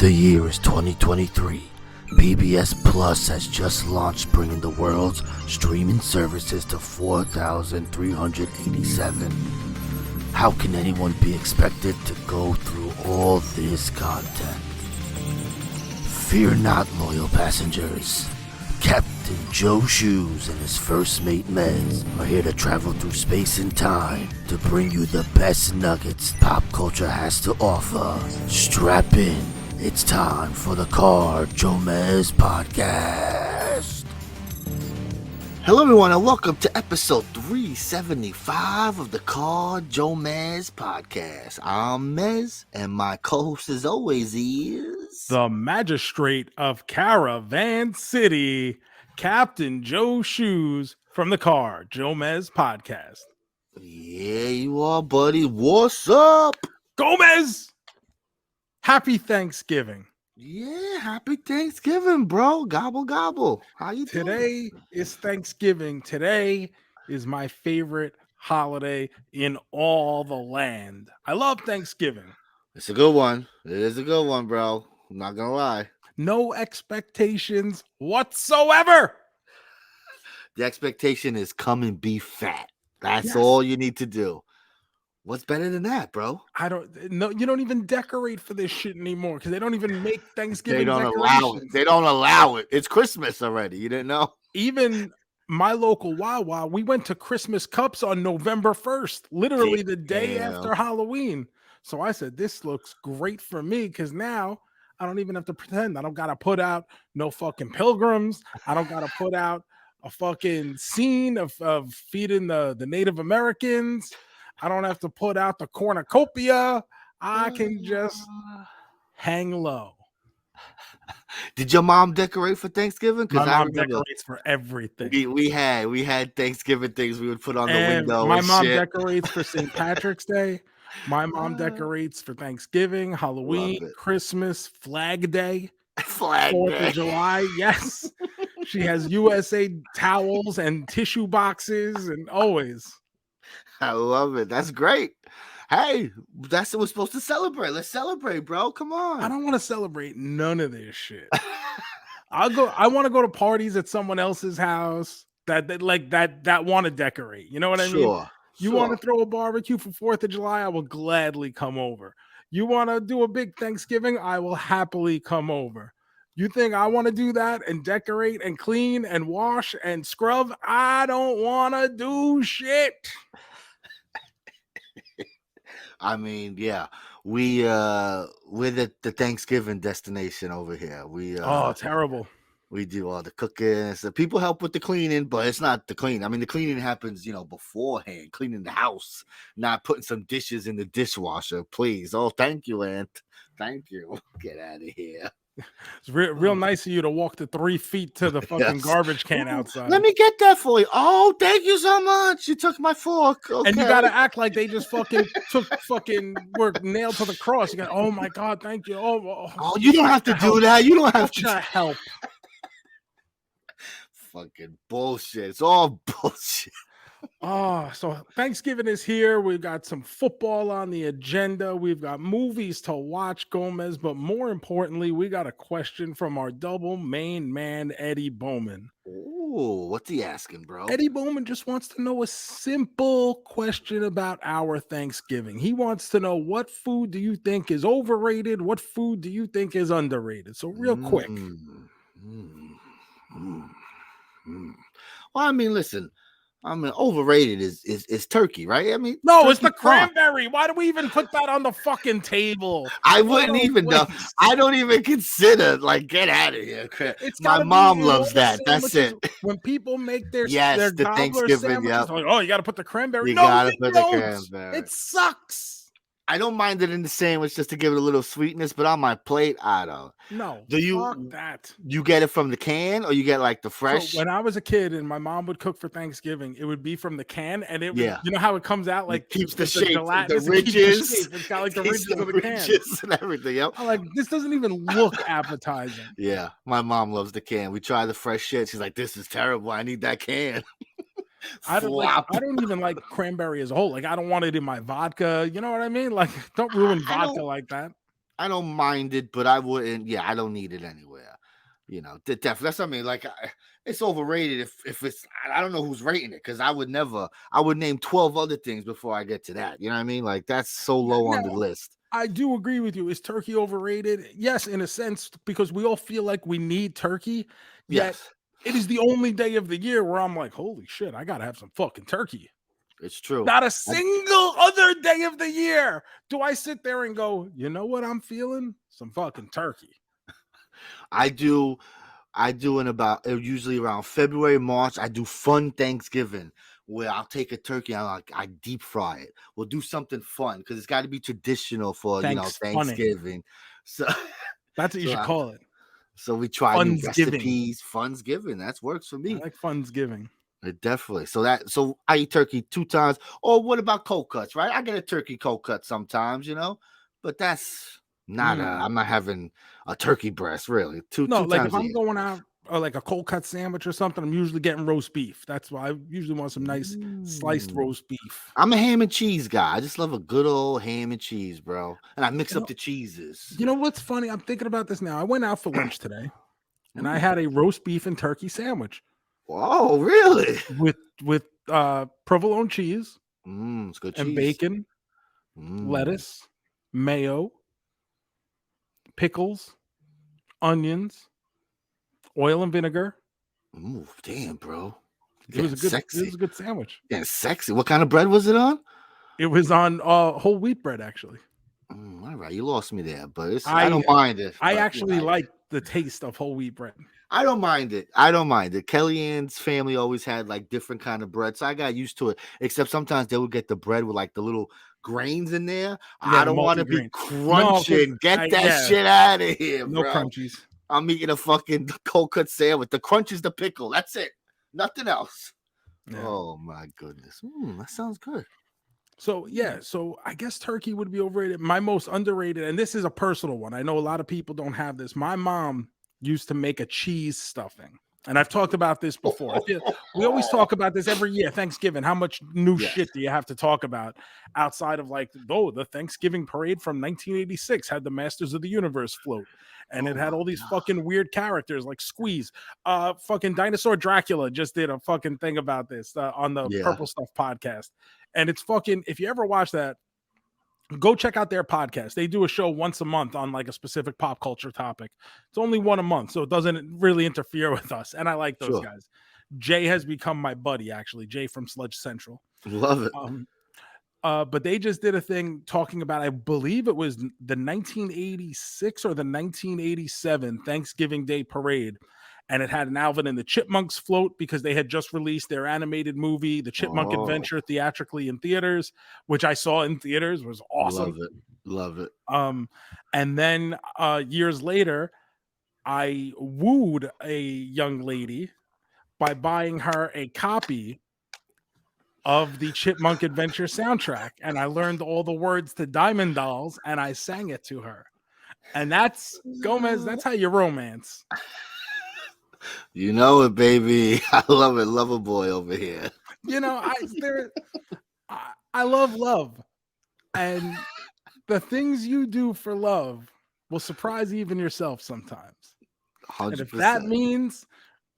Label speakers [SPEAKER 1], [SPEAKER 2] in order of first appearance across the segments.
[SPEAKER 1] The year is 2023. PBS Plus has just launched, bringing the world's streaming services to 4,387. How can anyone be expected to go through all this content? Fear not, loyal passengers. Captain Joe Shoes and his first mate Mez are here to travel through space and time to bring you the best nuggets pop culture has to offer. Strap in. It's time for the JoeMeZ podcast. Hello everyone and welcome to episode 375 of the JoeMeZ podcast. I'm Mez and my co-host as always is...
[SPEAKER 2] the magistrate of Caravan City, Captain Joe Shoes from the JoeMeZ podcast.
[SPEAKER 1] Yeah, you are, buddy. What's up?
[SPEAKER 2] Gomez! Happy Thanksgiving.
[SPEAKER 1] Yeah, happy Thanksgiving, bro. Gobble, gobble. How you doing?
[SPEAKER 2] Today is Thanksgiving. Today is my favorite holiday in all the land. I love Thanksgiving.
[SPEAKER 1] It's a good one. It is a good one, bro. I'm not gonna lie.
[SPEAKER 2] No expectations whatsoever.
[SPEAKER 1] The expectation is come and be fat. That's
[SPEAKER 2] Yes.
[SPEAKER 1] all you need to do. What's better than that, bro?
[SPEAKER 2] You don't even decorate for this shit anymore because they don't even make Thanksgiving
[SPEAKER 1] They don't
[SPEAKER 2] decorations.
[SPEAKER 1] allow it. They don't allow it. It's Christmas already. You didn't know?
[SPEAKER 2] Even my local Wawa, we went to Christmas Cups on November 1st, literally the day after Halloween. So I said, this looks great for me because now I don't even have to pretend. I don't got to put out no fucking pilgrims. I don't got to put out a fucking scene of feeding the Native Americans. I don't have to put out the cornucopia. I can just hang low.
[SPEAKER 1] Did your mom decorate for Thanksgiving?
[SPEAKER 2] My mom decorates for everything.
[SPEAKER 1] We had Thanksgiving things we would put on the window.
[SPEAKER 2] My mom decorates for St. Patrick's Day. My mom decorates for Thanksgiving, Halloween, Christmas, Flag Day, 4th of July. Yes. She has USA towels and tissue boxes and always.
[SPEAKER 1] I love it. That's great. Hey, that's what we're supposed to celebrate. Let's celebrate, bro. Come on.
[SPEAKER 2] I don't want to celebrate none of this shit. I want to go to parties at someone else's house that want to decorate. You know what I mean? You want to throw a barbecue for 4th of July? I will gladly come over. You want to do a big Thanksgiving? I will happily come over. You think I want to do that and decorate and clean and wash and scrub? I don't want to do shit.
[SPEAKER 1] I mean, yeah, we're the Thanksgiving destination over here.
[SPEAKER 2] Terrible.
[SPEAKER 1] We do all the cooking. So people help with the cleaning, but it's not the cleaning. I mean, the cleaning happens, beforehand, cleaning the house, not putting some dishes in the dishwasher, please. Oh, thank you, Aunt. Thank you. Get out of here.
[SPEAKER 2] It's real nice of you to walk the 3 feet to the fucking garbage can outside.
[SPEAKER 1] Let me get that for you. Oh, thank you so much. You took my fork. Okay.
[SPEAKER 2] And you got to act like they just were nailed to the cross. You got, oh my God, thank you.
[SPEAKER 1] Oh, you don't have to do that. You don't have to
[SPEAKER 2] help.
[SPEAKER 1] Fucking bullshit. It's all bullshit.
[SPEAKER 2] So Thanksgiving is here. We've got some football on the agenda. We've got movies to watch, Gomez. But more importantly, we got a question from our double main man, Eddie Bowman.
[SPEAKER 1] Oh, what's he asking, bro?
[SPEAKER 2] Eddie Bowman just wants to know a simple question about our Thanksgiving. He wants to know, what food do you think is overrated? What food do you think is underrated? So real quick.
[SPEAKER 1] Well, I mean, listen. I mean, overrated is turkey, right? I mean,
[SPEAKER 2] no, it's the cranberry. Why do we even put that on the fucking table?
[SPEAKER 1] I wouldn't even know. I don't even consider, get out of here. My mom loves that. That's it.
[SPEAKER 2] When people make their
[SPEAKER 1] the Thanksgiving,
[SPEAKER 2] you got to put the cranberry.
[SPEAKER 1] You gotta put the cranberry.
[SPEAKER 2] It sucks.
[SPEAKER 1] I don't mind it in the sandwich just to give it a little sweetness, but on my plate, I don't.
[SPEAKER 2] No,
[SPEAKER 1] fuck that. You get it from the can or you get the fresh?
[SPEAKER 2] So when I was a kid and my mom would cook for Thanksgiving, it would be from the can, and it would, you know how it comes out
[SPEAKER 1] it keeps the shape,
[SPEAKER 2] the
[SPEAKER 1] ridges.
[SPEAKER 2] It's got the ridges of the can
[SPEAKER 1] and everything. Yep.
[SPEAKER 2] I'm this doesn't even look appetizing.
[SPEAKER 1] Yeah, my mom loves the can. We try the fresh shit. She's like, this is terrible. I need that can.
[SPEAKER 2] I don't even like cranberry as a whole. I don't want it in my vodka. You know what I mean? Don't ruin vodka like that.
[SPEAKER 1] I don't mind it, but I wouldn't. Yeah, I don't need it anywhere. You know, definitely. That's what I mean. Like, it's overrated if it's. I don't know who's rating it, because I would never. I would name 12 other things before I get to that. You know what I mean? Like, that's so low on the list.
[SPEAKER 2] I do agree with you. Is turkey overrated? Yes, in a sense, because we all feel like we need turkey. Yet
[SPEAKER 1] Yes,
[SPEAKER 2] it is the only day of the year where I'm like, holy shit, I gotta have some fucking turkey.
[SPEAKER 1] it's true.
[SPEAKER 2] Not a single other day of the year do I sit there and go, you know what I'm feeling? Some fucking turkey.
[SPEAKER 1] I do in about usually around February, March. I do fun Thanksgiving where I'll take a turkey and I deep fry it. We'll do something fun because it's got to be traditional for Thanksgiving. So
[SPEAKER 2] that's what you should call it.
[SPEAKER 1] So we try new
[SPEAKER 2] Funsgiving.
[SPEAKER 1] recipes. Funsgiving. That works for me.
[SPEAKER 2] I like Funsgiving.
[SPEAKER 1] Definitely. So I eat turkey 2 times. Or what about cold cuts? Right? I get a turkey cold cut sometimes, but that's not I'm not having a turkey breast really. Two
[SPEAKER 2] like
[SPEAKER 1] times
[SPEAKER 2] if I'm going out like a cold cut sandwich or something, I'm usually getting roast beef. That's why I usually want some nice sliced roast beef.
[SPEAKER 1] I'm a ham and cheese guy. I just love a good old ham and cheese, bro. And I mix up the cheeses.
[SPEAKER 2] You know what's funny? I'm thinking about this now. I went out for lunch today and I had a roast beef and turkey sandwich.
[SPEAKER 1] Oh, really?
[SPEAKER 2] With provolone cheese,
[SPEAKER 1] it's good
[SPEAKER 2] and
[SPEAKER 1] cheese.
[SPEAKER 2] Bacon, lettuce, mayo, pickles, onions, oil and vinegar.
[SPEAKER 1] Ooh, damn, bro.
[SPEAKER 2] It was a good sandwich.
[SPEAKER 1] Yeah, sexy. What kind of bread was it on?
[SPEAKER 2] It was on whole wheat bread, actually.
[SPEAKER 1] All right, you lost me there, but I don't mind it.
[SPEAKER 2] I actually like the taste of whole wheat bread.
[SPEAKER 1] I don't mind it. Kellyanne's family always had like different kind of bread, so I got used to it. Except sometimes they would get the bread with like the little grains in there. I don't want to be crunching. Get that shit out of here,
[SPEAKER 2] no
[SPEAKER 1] bro.
[SPEAKER 2] Crunchies.
[SPEAKER 1] I'm eating a fucking cold cut sandwich. The crunch is the pickle. That's it. Nothing else. Yeah. Oh my goodness. That sounds good.
[SPEAKER 2] So so I guess turkey would be overrated. My most underrated, and this is a personal one. I know a lot of people don't have this. My mom used to make a cheese stuffing. And I've talked about this before. We always talk about this every year, Thanksgiving. How much new shit do you have to talk about outside of like, the Thanksgiving parade from 1986 had the Masters of the Universe float. And it had all these fucking weird characters like Squeeze. Fucking Dinosaur Dracula just did a fucking thing about this on the Purple Stuff podcast. And it's fucking, if you ever watch that, go check out their podcast. They do a show once a month on like a specific pop culture topic. It's only one a month, so it doesn't really interfere with us. And I like those guys. Jay has become my buddy, actually. Jay from Sludge Central.
[SPEAKER 1] Love it.
[SPEAKER 2] But they just did a thing talking about, I believe it was the 1986 or the 1987 Thanksgiving Day parade. And it had an Alvin and the Chipmunks float because they had just released their animated movie, The Chipmunk Adventure, theatrically in theaters, which I saw in theaters. It was awesome.
[SPEAKER 1] Love it.
[SPEAKER 2] And then years later, I wooed a young lady by buying her a copy of the Chipmunk Adventure soundtrack. And I learned all the words to Diamond Dolls and I sang it to her. And that's JoeMeZ. That's how you romance.
[SPEAKER 1] You know it, baby. I love it. Lover boy over here.
[SPEAKER 2] I love love. And the things you do for love will surprise even yourself sometimes. 100%. And if that means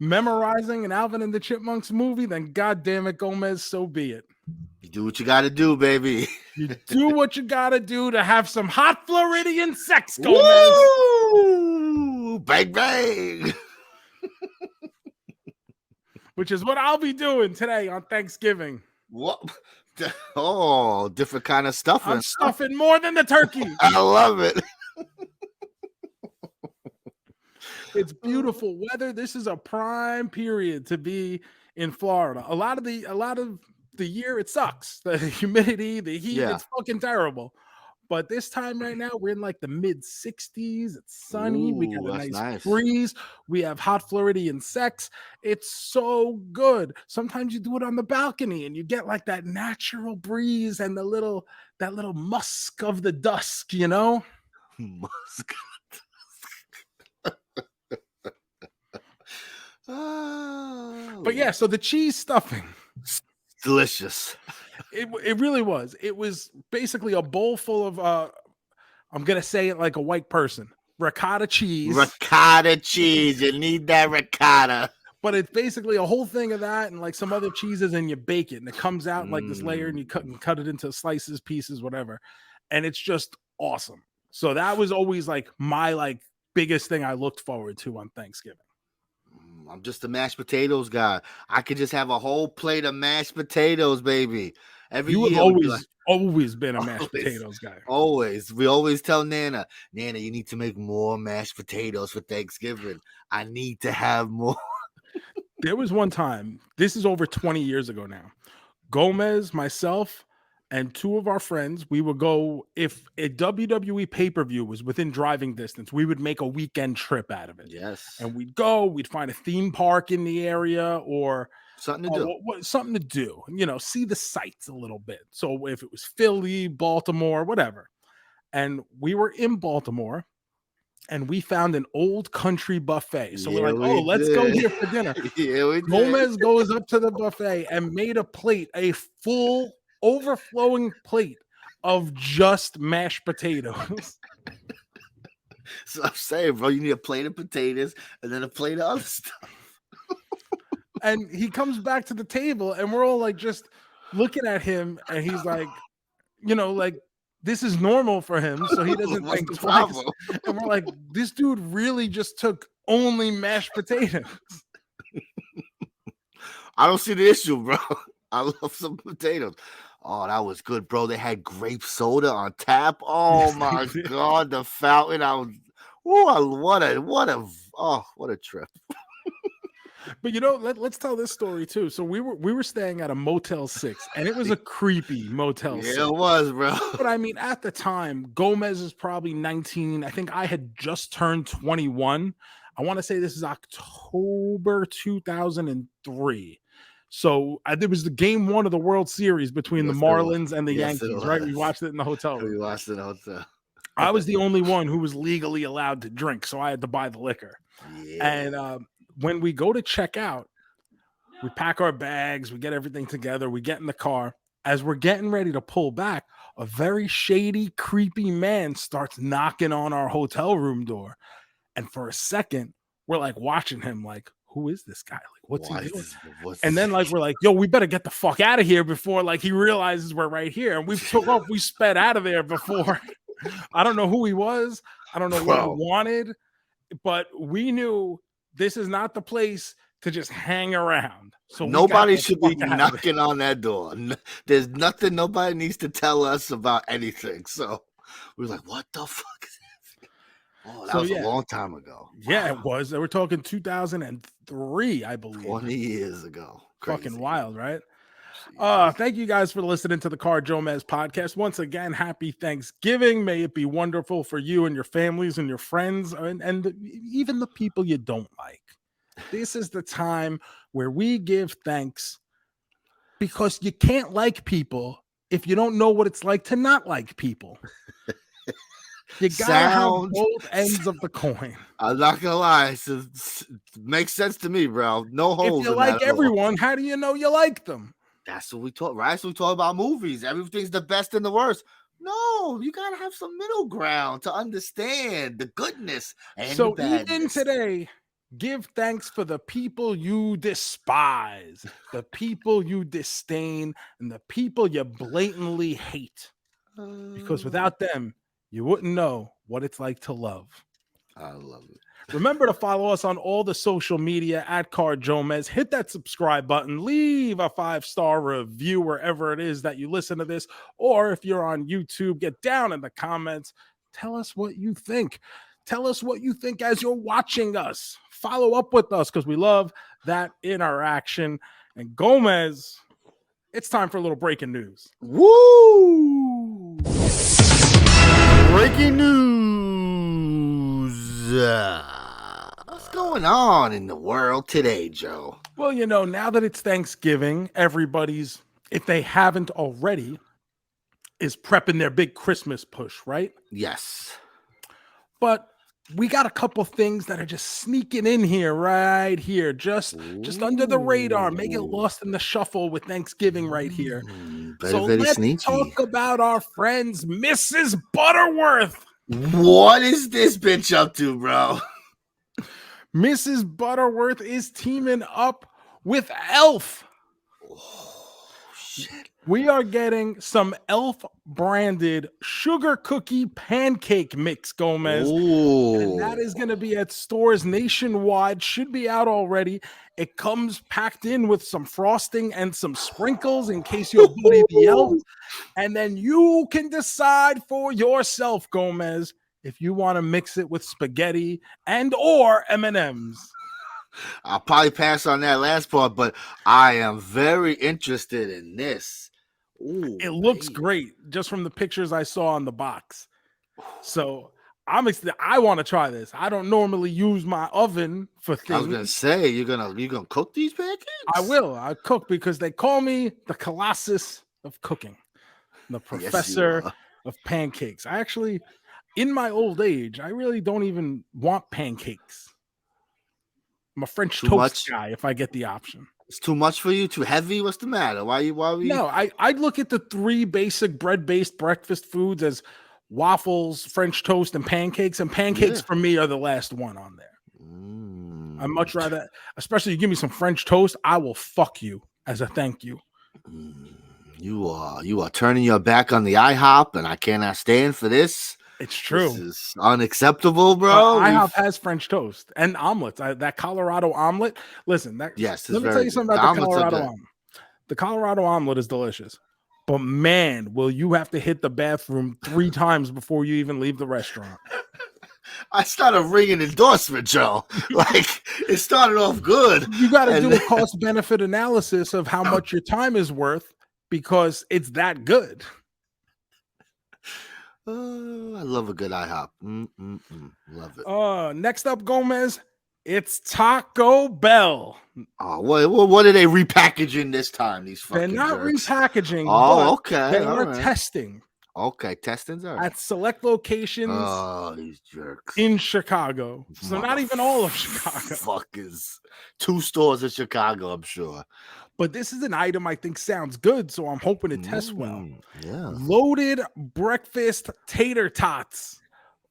[SPEAKER 2] memorizing an Alvin and the Chipmunks movie, then God damn it, JoeMeZ, so be it.
[SPEAKER 1] You do what you got to do, baby.
[SPEAKER 2] You do what you got to do to have some hot Floridian sex, JoeMeZ.
[SPEAKER 1] Woo! Bang, bang.
[SPEAKER 2] Which is what I'll be doing today on Thanksgiving.
[SPEAKER 1] What? Oh, different kind of stuffing.
[SPEAKER 2] I'm stuffing more than the turkey.
[SPEAKER 1] I love it.
[SPEAKER 2] It's beautiful weather. This is a prime period to be in Florida. A lot of the year it sucks. The humidity, the heat, it's fucking terrible. But this time right now, we're in like the mid 60s. It's sunny. We got a nice breeze. We have hot Floridian sex. It's so good. Sometimes you do it on the balcony and you get like that natural breeze and that little musk of the dusk,
[SPEAKER 1] Musk.
[SPEAKER 2] But yeah, so the cheese stuffing.
[SPEAKER 1] Delicious.
[SPEAKER 2] It really was. It was basically a bowl full of I'm going to say it like a white person. Ricotta cheese.
[SPEAKER 1] Ricotta cheese. You need that ricotta.
[SPEAKER 2] But it's basically a whole thing of that and like some other cheeses, and you bake it, and it comes out like this layer, and you cut it into slices, pieces, whatever. And it's just awesome. So that was always like my like biggest thing I looked forward to on Thanksgiving.
[SPEAKER 1] I'm just a mashed potatoes guy. I could just have a whole plate of mashed potatoes, baby. Every
[SPEAKER 2] you
[SPEAKER 1] year.
[SPEAKER 2] Have always been a mashed potatoes guy.
[SPEAKER 1] Always. We always tell Nana, you need to make more mashed potatoes for Thanksgiving. I need to have more.
[SPEAKER 2] There was one time, this is over 20 years ago now, JoeMeZ, myself, and two of our friends, we would go, if a WWE pay-per-view was within driving distance, we would make a weekend trip out of it.
[SPEAKER 1] Yes.
[SPEAKER 2] And we'd go, we'd find a theme park in the area or
[SPEAKER 1] something to do.
[SPEAKER 2] Something to do, see the sights a little bit. So if it was Philly, Baltimore, whatever. And we were in Baltimore, and we found an old country buffet. So we're like, let's go here for dinner. JoeMeZ goes up to the buffet and made a plate, a full overflowing plate of just mashed potatoes.
[SPEAKER 1] So I'm saying, bro, you need a plate of potatoes and then a plate of other stuff.
[SPEAKER 2] And he comes back to the table, and we're all like just looking at him, and he's like, like, this is normal for him, so he doesn't think twice. And we're like, this dude really just took only mashed potatoes.
[SPEAKER 1] I don't see the issue, bro. I love some potatoes. Oh, that was good, bro. They had grape soda on tap. Oh my God, the fountain. What a trip.
[SPEAKER 2] But let's tell this story too. So we were staying at a Motel 6, and it was a creepy Motel 6.
[SPEAKER 1] Yeah, it was, bro.
[SPEAKER 2] But I mean, at the time, JoeMeZ is probably 19. I think I had just turned 21. I want to say this is October 2003. So there was the game 1 of the World Series between the Marlins and the Yankees, right? We watched it in the hotel room.
[SPEAKER 1] We watched it in the hotel.
[SPEAKER 2] I was the only one who was legally allowed to drink, so I had to buy the liquor. Yeah. And when we go to check out, we pack our bags, we get everything together, we get in the car. As we're getting ready to pull back, a very shady, creepy man starts knocking on our hotel room door. And for a second, we're like watching him like, who is this guy? Like, what's he doing? And then like, we're like, yo, we better get the fuck out of here before like he realizes we're right here. And we took off, we sped out of there before. I don't know who he was. I don't know what he wanted, but we knew this is not the place to just hang around. So
[SPEAKER 1] nobody should be knocking on that door. There's nothing nobody needs to tell us about anything. So we were like, what the fuck is that? Oh, that was a long time ago.
[SPEAKER 2] Yeah, it was. They were talking 2003, I believe.
[SPEAKER 1] 20 years ago.
[SPEAKER 2] Crazy. Fucking wild, right? Thank you guys for listening to the JoeMeZ podcast. Once again, happy Thanksgiving. May it be wonderful for you and your families and your friends and even the people you don't like. This is the time where we give thanks, because you can't like people if you don't know what it's like to not like people. You gotta have both ends of the coin.
[SPEAKER 1] I'm not gonna lie, it makes sense to me, bro. No holes.
[SPEAKER 2] If you like everyone, how do you know you like them?
[SPEAKER 1] That's what we talk, right? So we talk about movies. Everything's the best and the worst. No, you gotta have some middle ground to understand the goodness and the badness. So even today, give thanks for the people you despise, the people you disdain, and the people you blatantly hate. Because without them, you wouldn't know what it's like to love. I love it.
[SPEAKER 2] Remember to follow us on all the social media at JoeMeZ. Hit that subscribe button. Leave a 5-star review wherever it is that you listen to this. Or if you're on YouTube, get down in the comments. Tell us what you think. Tell us what you think as you're watching us. Follow up with us because we love that interaction. And JoeMeZ, it's time for a little breaking news.
[SPEAKER 1] Woo! Breaking news. What's going on in the world today, Joe?
[SPEAKER 2] Well, now that it's Thanksgiving, everybody's, if they haven't already, is prepping their big Christmas push, right?
[SPEAKER 1] Yes.
[SPEAKER 2] But we got a couple things that are just sneaking in here, right here, just under the radar. May get lost in the shuffle with Thanksgiving right here. So let's talk about our friends, Mrs. Butterworth.
[SPEAKER 1] What is this bitch up to, bro?
[SPEAKER 2] Mrs. Butterworth is teaming up with Elf.
[SPEAKER 1] Oh, shit.
[SPEAKER 2] We are getting some Elf branded sugar cookie pancake mix, JoeMeZ. And that is going to be at stores nationwide. Should be out already. It comes packed in with some frosting and some sprinkles in case your buddy the Elf. And then you can decide for yourself, JoeMeZ, if you want to mix it with spaghetti and or M&Ms.
[SPEAKER 1] I'll probably pass on that last part, but I am very interested in this. Ooh,
[SPEAKER 2] it looks great just from the pictures I saw on the box. So I'm excited. I want to try this. I don't normally use my oven for things.
[SPEAKER 1] I was gonna say you're gonna cook these pancakes.
[SPEAKER 2] I will. I cook because they call me the Colossus of cooking, the professor of pancakes. I actually, in my old age, I really don't even want pancakes. I'm a French toast guy if I get the option.
[SPEAKER 1] It's too much for you? Too heavy? What's the matter? Why you?
[SPEAKER 2] No, I look at the 3 basic bread-based breakfast foods as waffles, French toast, and pancakes. And pancakes for me are the last one on there. I'd much rather, especially you give me some French toast, I will fuck you as a thank you.
[SPEAKER 1] You are turning your back on the IHOP, and I cannot stand for this.
[SPEAKER 2] It's true.
[SPEAKER 1] This is unacceptable, bro.
[SPEAKER 2] IHOP has French toast and omelets. That Colorado omelet. Listen, let me tell you something about the Colorado omelet. The Colorado omelet is delicious, but man, will you have to hit the bathroom 3 times before you even leave the restaurant.
[SPEAKER 1] I started ringing endorsement, Joe. Like it started off good.
[SPEAKER 2] You got to do a cost-benefit analysis of how much your time is worth because it's that good.
[SPEAKER 1] I love a good IHOP. Love it.
[SPEAKER 2] Next up, JoeMeZ, it's Taco Bell.
[SPEAKER 1] Oh, what are they repackaging this time? These fucking
[SPEAKER 2] They're not
[SPEAKER 1] jerks?
[SPEAKER 2] Repackaging.
[SPEAKER 1] Oh, okay.
[SPEAKER 2] They are testing.
[SPEAKER 1] Okay, testing's all right.
[SPEAKER 2] At select locations.
[SPEAKER 1] Oh, these jerks
[SPEAKER 2] in Chicago. So not even all of Chicago.
[SPEAKER 1] Fuckers. 2 stores in Chicago, I'm sure.
[SPEAKER 2] But this is an item I think sounds good, so I'm hoping it tests well.
[SPEAKER 1] Yeah.
[SPEAKER 2] Loaded breakfast tater tots.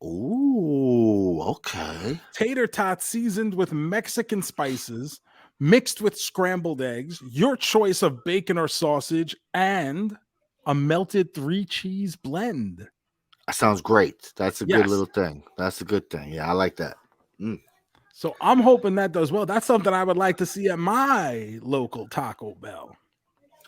[SPEAKER 1] Ooh, okay.
[SPEAKER 2] Tater tots seasoned with Mexican spices, mixed with scrambled eggs, your choice of bacon or sausage, and a melted 3-cheese blend.
[SPEAKER 1] That sounds great. That's a good little thing. That's a good thing. Yeah, I like that.
[SPEAKER 2] So I'm hoping that does well. That's something I would like to see at my local Taco Bell.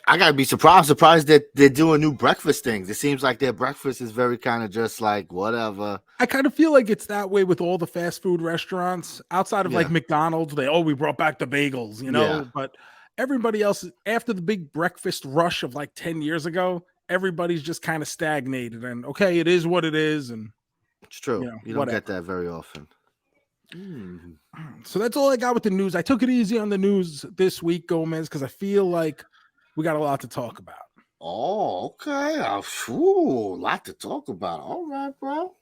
[SPEAKER 1] I gotta be surprised that they're doing new breakfast things. It seems like their breakfast is very kind of just like whatever.
[SPEAKER 2] I kind of feel like it's that way with all the fast food restaurants outside of like McDonald's. We brought back the bagels, you know, but everybody else after the big breakfast rush of like 10 years ago, everybody's just kind of stagnated and okay, it is what it is. And
[SPEAKER 1] it's true. You don't get that very often.
[SPEAKER 2] So that's all I got with the news. I took it easy on the news this week, JoeMeZ, because I feel like we got a lot to talk about.
[SPEAKER 1] Oh, okay. A lot to talk about. All right, bro.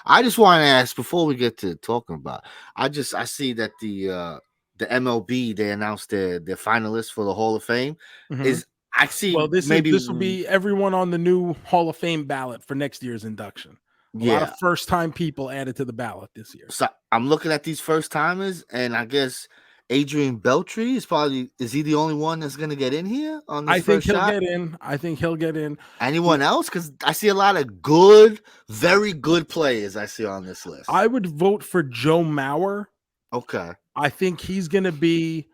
[SPEAKER 1] I just want to ask before we get to talking about. I see that the MLB they announced their finalists for the Hall of Fame. I see. Well, this
[SPEAKER 2] will be everyone on the new Hall of Fame ballot for next year's induction. A lot of first-time people added to the ballot this year.
[SPEAKER 1] So I'm looking at these first-timers, and I guess Adrian Beltre is he the only one that's going to get in here on this first shot?
[SPEAKER 2] I think he'll get in.
[SPEAKER 1] Anyone else? Because I see a lot of very good players I see on this list.
[SPEAKER 2] I would vote for Joe Mauer.
[SPEAKER 1] Okay.
[SPEAKER 2] I think he's going to be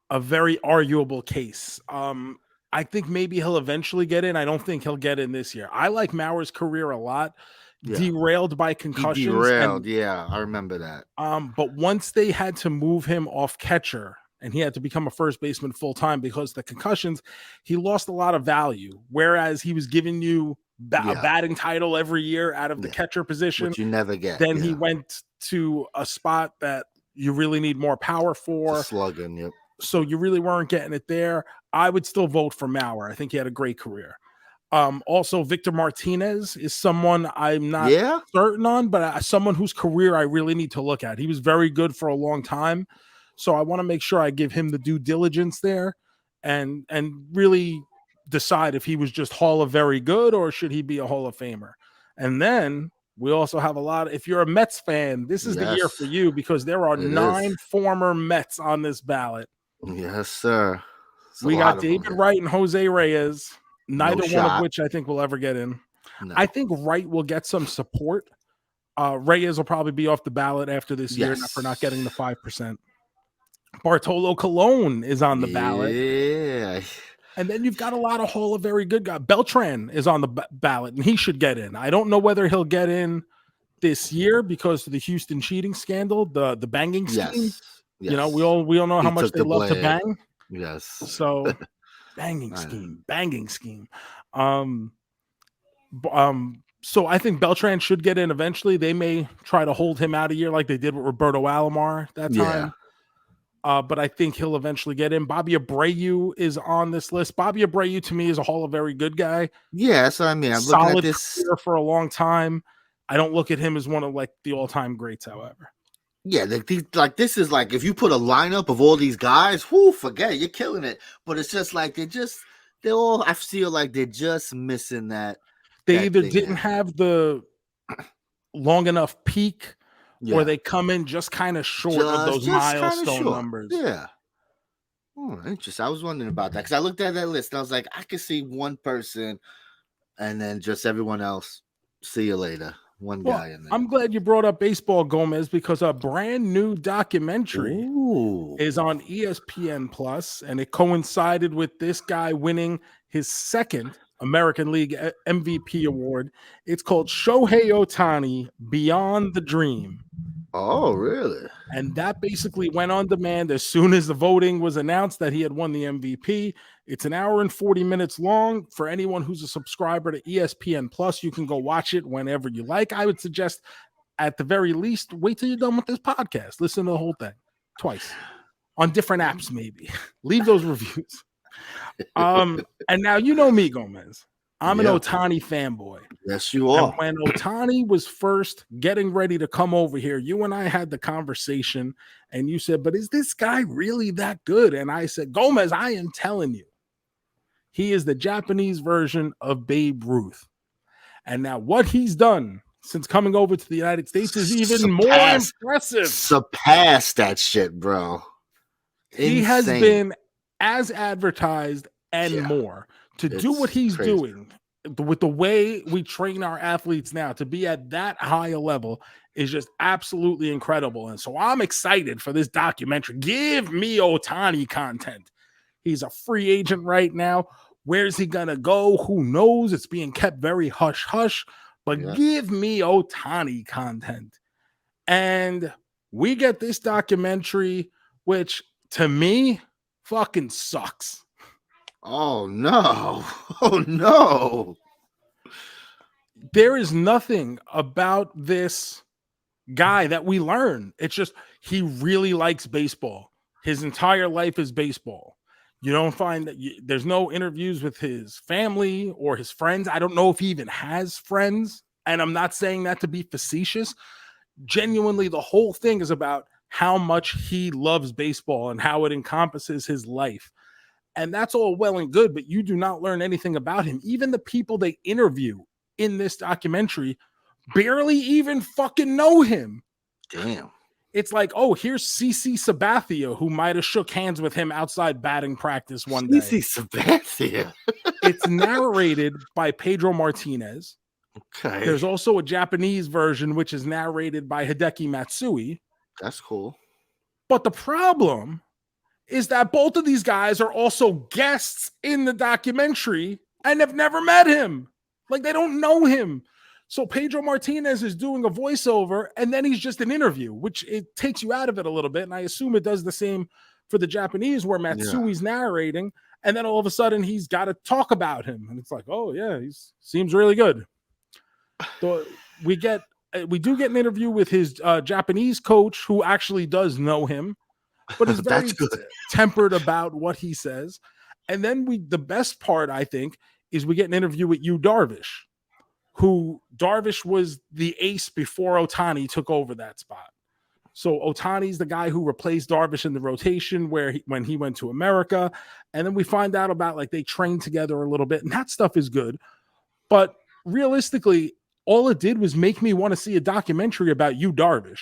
[SPEAKER 2] a very arguable case. I think maybe he'll eventually get in. I don't think he'll get in this year. I like Mauer's career a lot. Derailed by concussions.
[SPEAKER 1] I remember that.
[SPEAKER 2] But once they had to move him off catcher and he had to become a first baseman full time because of the concussions, he lost a lot of value. Whereas he was giving you a batting title every year out of the catcher position,
[SPEAKER 1] which you never get.
[SPEAKER 2] Then he went to a spot that you really need more power for.
[SPEAKER 1] Slugging, yep.
[SPEAKER 2] So you really weren't getting it there. I would still vote for Mauer. I think he had a great career. Also, Victor Martinez is someone I'm not certain on, but someone whose career I really need to look at. He was very good for a long time, so I want to make sure I give him the due diligence there and really decide if he was just Hall of Very Good or should he be a Hall of Famer. And then we also have a lot. If you're a Mets fan, this is the year for you because there are 9 former Mets on this ballot.
[SPEAKER 1] Yes, sir.
[SPEAKER 2] We got David Wright and Jose Reyes, neither one of which I think will ever get in. No. I think Wright will get some support. Reyes will probably be off the ballot after this year for not getting the 5%. Bartolo Colon is on the ballot.
[SPEAKER 1] Yeah.
[SPEAKER 2] And then you've got a lot of Hall of Very Good guys. Beltran is on the ballot, and he should get in. I don't know whether he'll get in this year because of the Houston cheating scandal, the banging scheme.
[SPEAKER 1] Yes.
[SPEAKER 2] You know, we all know how much they love to bang.
[SPEAKER 1] Yes.
[SPEAKER 2] So banging scheme. So I think Beltran should get in eventually. They may try to hold him out a year like they did with Roberto Alomar that time. But I think he'll eventually get in. Bobby Abreu is on this list. Bobby Abreu to me is a Hall of Very Good guy.
[SPEAKER 1] Yes, I mean, I'm
[SPEAKER 2] solid
[SPEAKER 1] looking at this
[SPEAKER 2] career for a long time. I don't look at him as one of like the all-time greats, however.
[SPEAKER 1] Yeah, like this is like if you put a lineup of all these guys, forget it, you're killing it. But it's just like they all. I feel like they're just missing that.
[SPEAKER 2] They either didn't have the long enough peak. Yeah. Or they come in just kind of short of those milestone numbers.
[SPEAKER 1] Yeah. Interesting. I was wondering about that because I looked at that list and I was like, I could see one person and then just everyone else. See you later. One guy in there.
[SPEAKER 2] I'm glad you brought up baseball, Gomez, because a brand new documentary is on ESPN Plus, and it coincided with this guy winning his second American League MVP award. It's called Shohei Ohtani Beyond the Dream.
[SPEAKER 1] Oh, really?
[SPEAKER 2] And that basically went on demand as soon as the voting was announced that he had won the MVP. It's an hour and 40 minutes long. For anyone who's a subscriber to ESPN Plus, you can go watch it whenever you like. I would suggest, at the very least, wait till you're done with this podcast. Listen to the whole thing twice on different apps, maybe. Leave those reviews. And now you know me, Gomez. I'm an Ohtani fanboy.
[SPEAKER 1] Yes, you are.
[SPEAKER 2] And when Ohtani was first getting ready to come over here, you and I had the conversation, and you said, but is this guy really that good? And I said, Gomez, I am telling you, he is the Japanese version of Babe Ruth. And now what he's done since coming over to the United States is even more impressive.
[SPEAKER 1] Surpass that shit, bro. Insane.
[SPEAKER 2] He has been as advertised and more. To do what he's doing with the way we train our athletes now to be at that high a level is just absolutely incredible. And so I'm excited for this documentary. Give me Ohtani content. He's a free agent right now. Where's he going to go? Who knows? It's being kept very hush-hush, but give me Ohtani content. And we get this documentary, which to me fucking sucks.
[SPEAKER 1] Oh, no. Oh, no.
[SPEAKER 2] There is nothing about this guy that we learn. It's just he really likes baseball. His entire life is baseball. You don't find that there's no interviews with his family or his friends. I don't know if he even has friends. And I'm not saying that to be facetious. Genuinely, the whole thing is about how much he loves baseball and how it encompasses his life. And that's all well and good, but you do not learn anything about him. Even the people they interview in this documentary barely even fucking know him.
[SPEAKER 1] Damn.
[SPEAKER 2] It's like, oh, here's CC Sabathia, who might have shook hands with him outside batting practice one day.
[SPEAKER 1] CC Sabathia.
[SPEAKER 2] It's narrated by Pedro Martinez.
[SPEAKER 1] Okay.
[SPEAKER 2] There's also a Japanese version, which is narrated by Hideki Matsui.
[SPEAKER 1] That's cool.
[SPEAKER 2] But the problem is that both of these guys are also guests in the documentary and have never met him. Like, they don't know him. So Pedro Martinez is doing a voiceover, and then he's just an interview, which it takes you out of it a little bit. And I assume it does the same for the Japanese, where Matsui's narrating, and then all of a sudden he's got to talk about him. And it's like, oh, yeah, he seems really good. So we do get an interview with his Japanese coach, who actually does know him, but is very tempered about what he says. And then the best part, I think, is we get an interview with Yu Darvish, who Darvish was the ace before Ohtani took over that spot. So Ohtani's the guy who replaced Darvish in the rotation when he went to America. And then we find out about, like, they trained together a little bit, and that stuff is good. But realistically, all it did was make me want to see a documentary about Yu Darvish.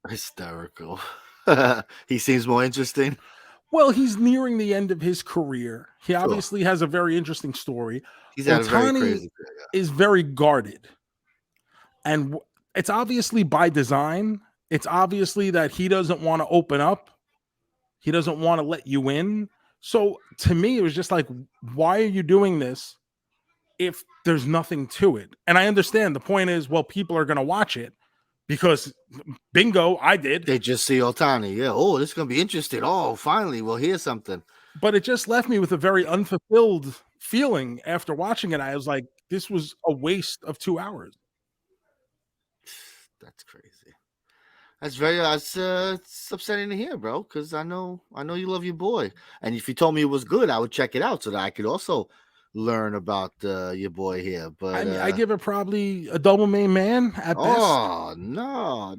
[SPEAKER 1] Hysterical. He seems more interesting.
[SPEAKER 2] Well, he's nearing the end of his career. He obviously has a very interesting story.
[SPEAKER 1] He's had a very
[SPEAKER 2] Ohtani
[SPEAKER 1] crazy career.
[SPEAKER 2] is very guarded. And it's obviously by design. It's obviously that he doesn't want to open up. He doesn't want to let you in. So to me, it was just like, why are you doing this if there's nothing to it? And I understand the point is, well, people are going to watch it because bingo, I did.
[SPEAKER 1] They just see Ohtani. Yeah. Oh, this is going to be interesting. Oh, finally, we'll hear something.
[SPEAKER 2] But it just left me with a very unfulfilled feeling after watching it. I was like, this was a waste of 2 hours.
[SPEAKER 1] That's crazy. That's very it's upsetting to hear, bro, because I know you love your boy. And if you told me it was good, I would check it out so that I could also learn about your boy here. But
[SPEAKER 2] I give it probably a double main man at best.
[SPEAKER 1] Oh, no.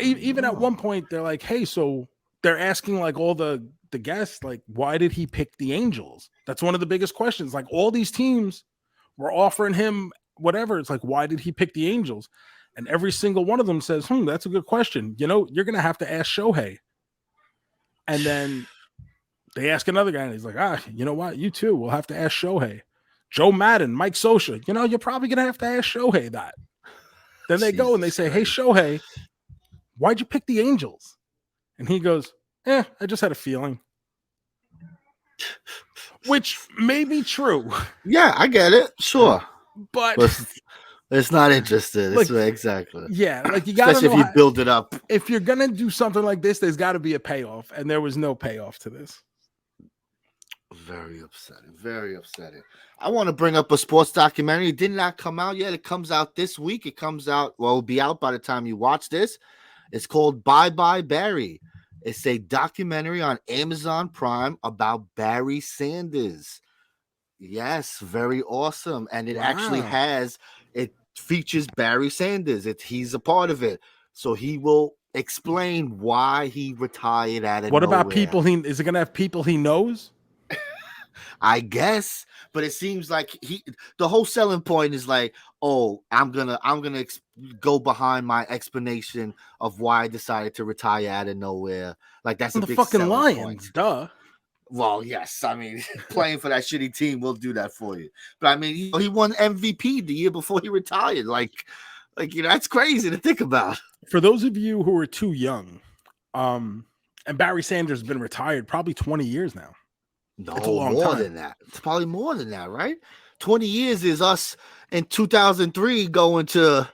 [SPEAKER 2] Even at one point, they're like, hey, so they're asking like all the guests, like, why did he pick the Angels? That's one of the biggest questions. Like, all these teams were offering him whatever. It's like, why did he pick the Angels? And every single one of them says, that's a good question. You know, you're going to have to ask Shohei. And then they ask another guy, and he's like, you know what? You too. We'll have to ask Shohei. Joe Madden, Mike Scioscia. You know, you're probably going to have to ask Shohei that. Then they go and they say, hey, Shohei, why'd you pick the Angels? And he goes, I just had a feeling. Which may be true.
[SPEAKER 1] Yeah, I get it. Sure.
[SPEAKER 2] But
[SPEAKER 1] it's not interested. Like, exactly.
[SPEAKER 2] Yeah, like you got to know.
[SPEAKER 1] Especially if you build it up.
[SPEAKER 2] If you're going to do something like this, there's got to be a payoff. And there was no payoff to this.
[SPEAKER 1] Very upsetting. Very upsetting. I want to bring up a sports documentary. It did not come out yet. It comes out this week. It comes out, it'll be out by the time you watch this. It's called Bye Bye Barry. It's a documentary on Amazon Prime about Barry Sanders. Yes, very awesome. And it actually it features Barry Sanders. He's a part of it. So he will explain why he retired out of nowhere.
[SPEAKER 2] What about people is it going to have people he knows?
[SPEAKER 1] I guess, but it seems like the whole selling point is like, oh, I'm gonna go behind my explanation of why I decided to retire out of nowhere. Like that's a big
[SPEAKER 2] fucking Lions,
[SPEAKER 1] point.
[SPEAKER 2] Duh.
[SPEAKER 1] Well, yes, I mean playing for that shitty team will do that for you. But I mean, he won MVP the year before he retired. Like that's crazy to think about.
[SPEAKER 2] For those of you who are too young, and Barry Sanders has been retired probably 20 years now.
[SPEAKER 1] No, it's a long more time. Than that. It's probably more than that, right? 20 years is us in 2003 going to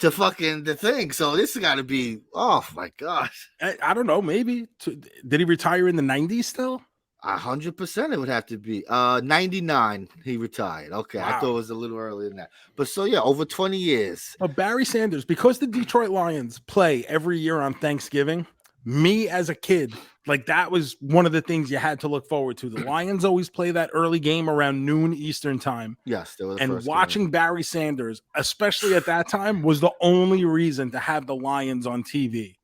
[SPEAKER 1] fucking the thing. So this has got to be, oh my gosh.
[SPEAKER 2] I don't know. Maybe. Did he retire in the 90s still?
[SPEAKER 1] 100% it would have to be. 99 he retired. Okay, wow. I thought it was a little earlier than that. But so yeah, over 20 years.
[SPEAKER 2] But Barry Sanders, because the Detroit Lions play every year on Thanksgiving, me as a kid, like that was one of the things you had to look forward to. The Lions always play that early game around noon Eastern time.
[SPEAKER 1] Yes, they were the
[SPEAKER 2] and
[SPEAKER 1] first
[SPEAKER 2] watching
[SPEAKER 1] game.
[SPEAKER 2] Barry Sanders, especially at that time, was the only reason to have the Lions on TV.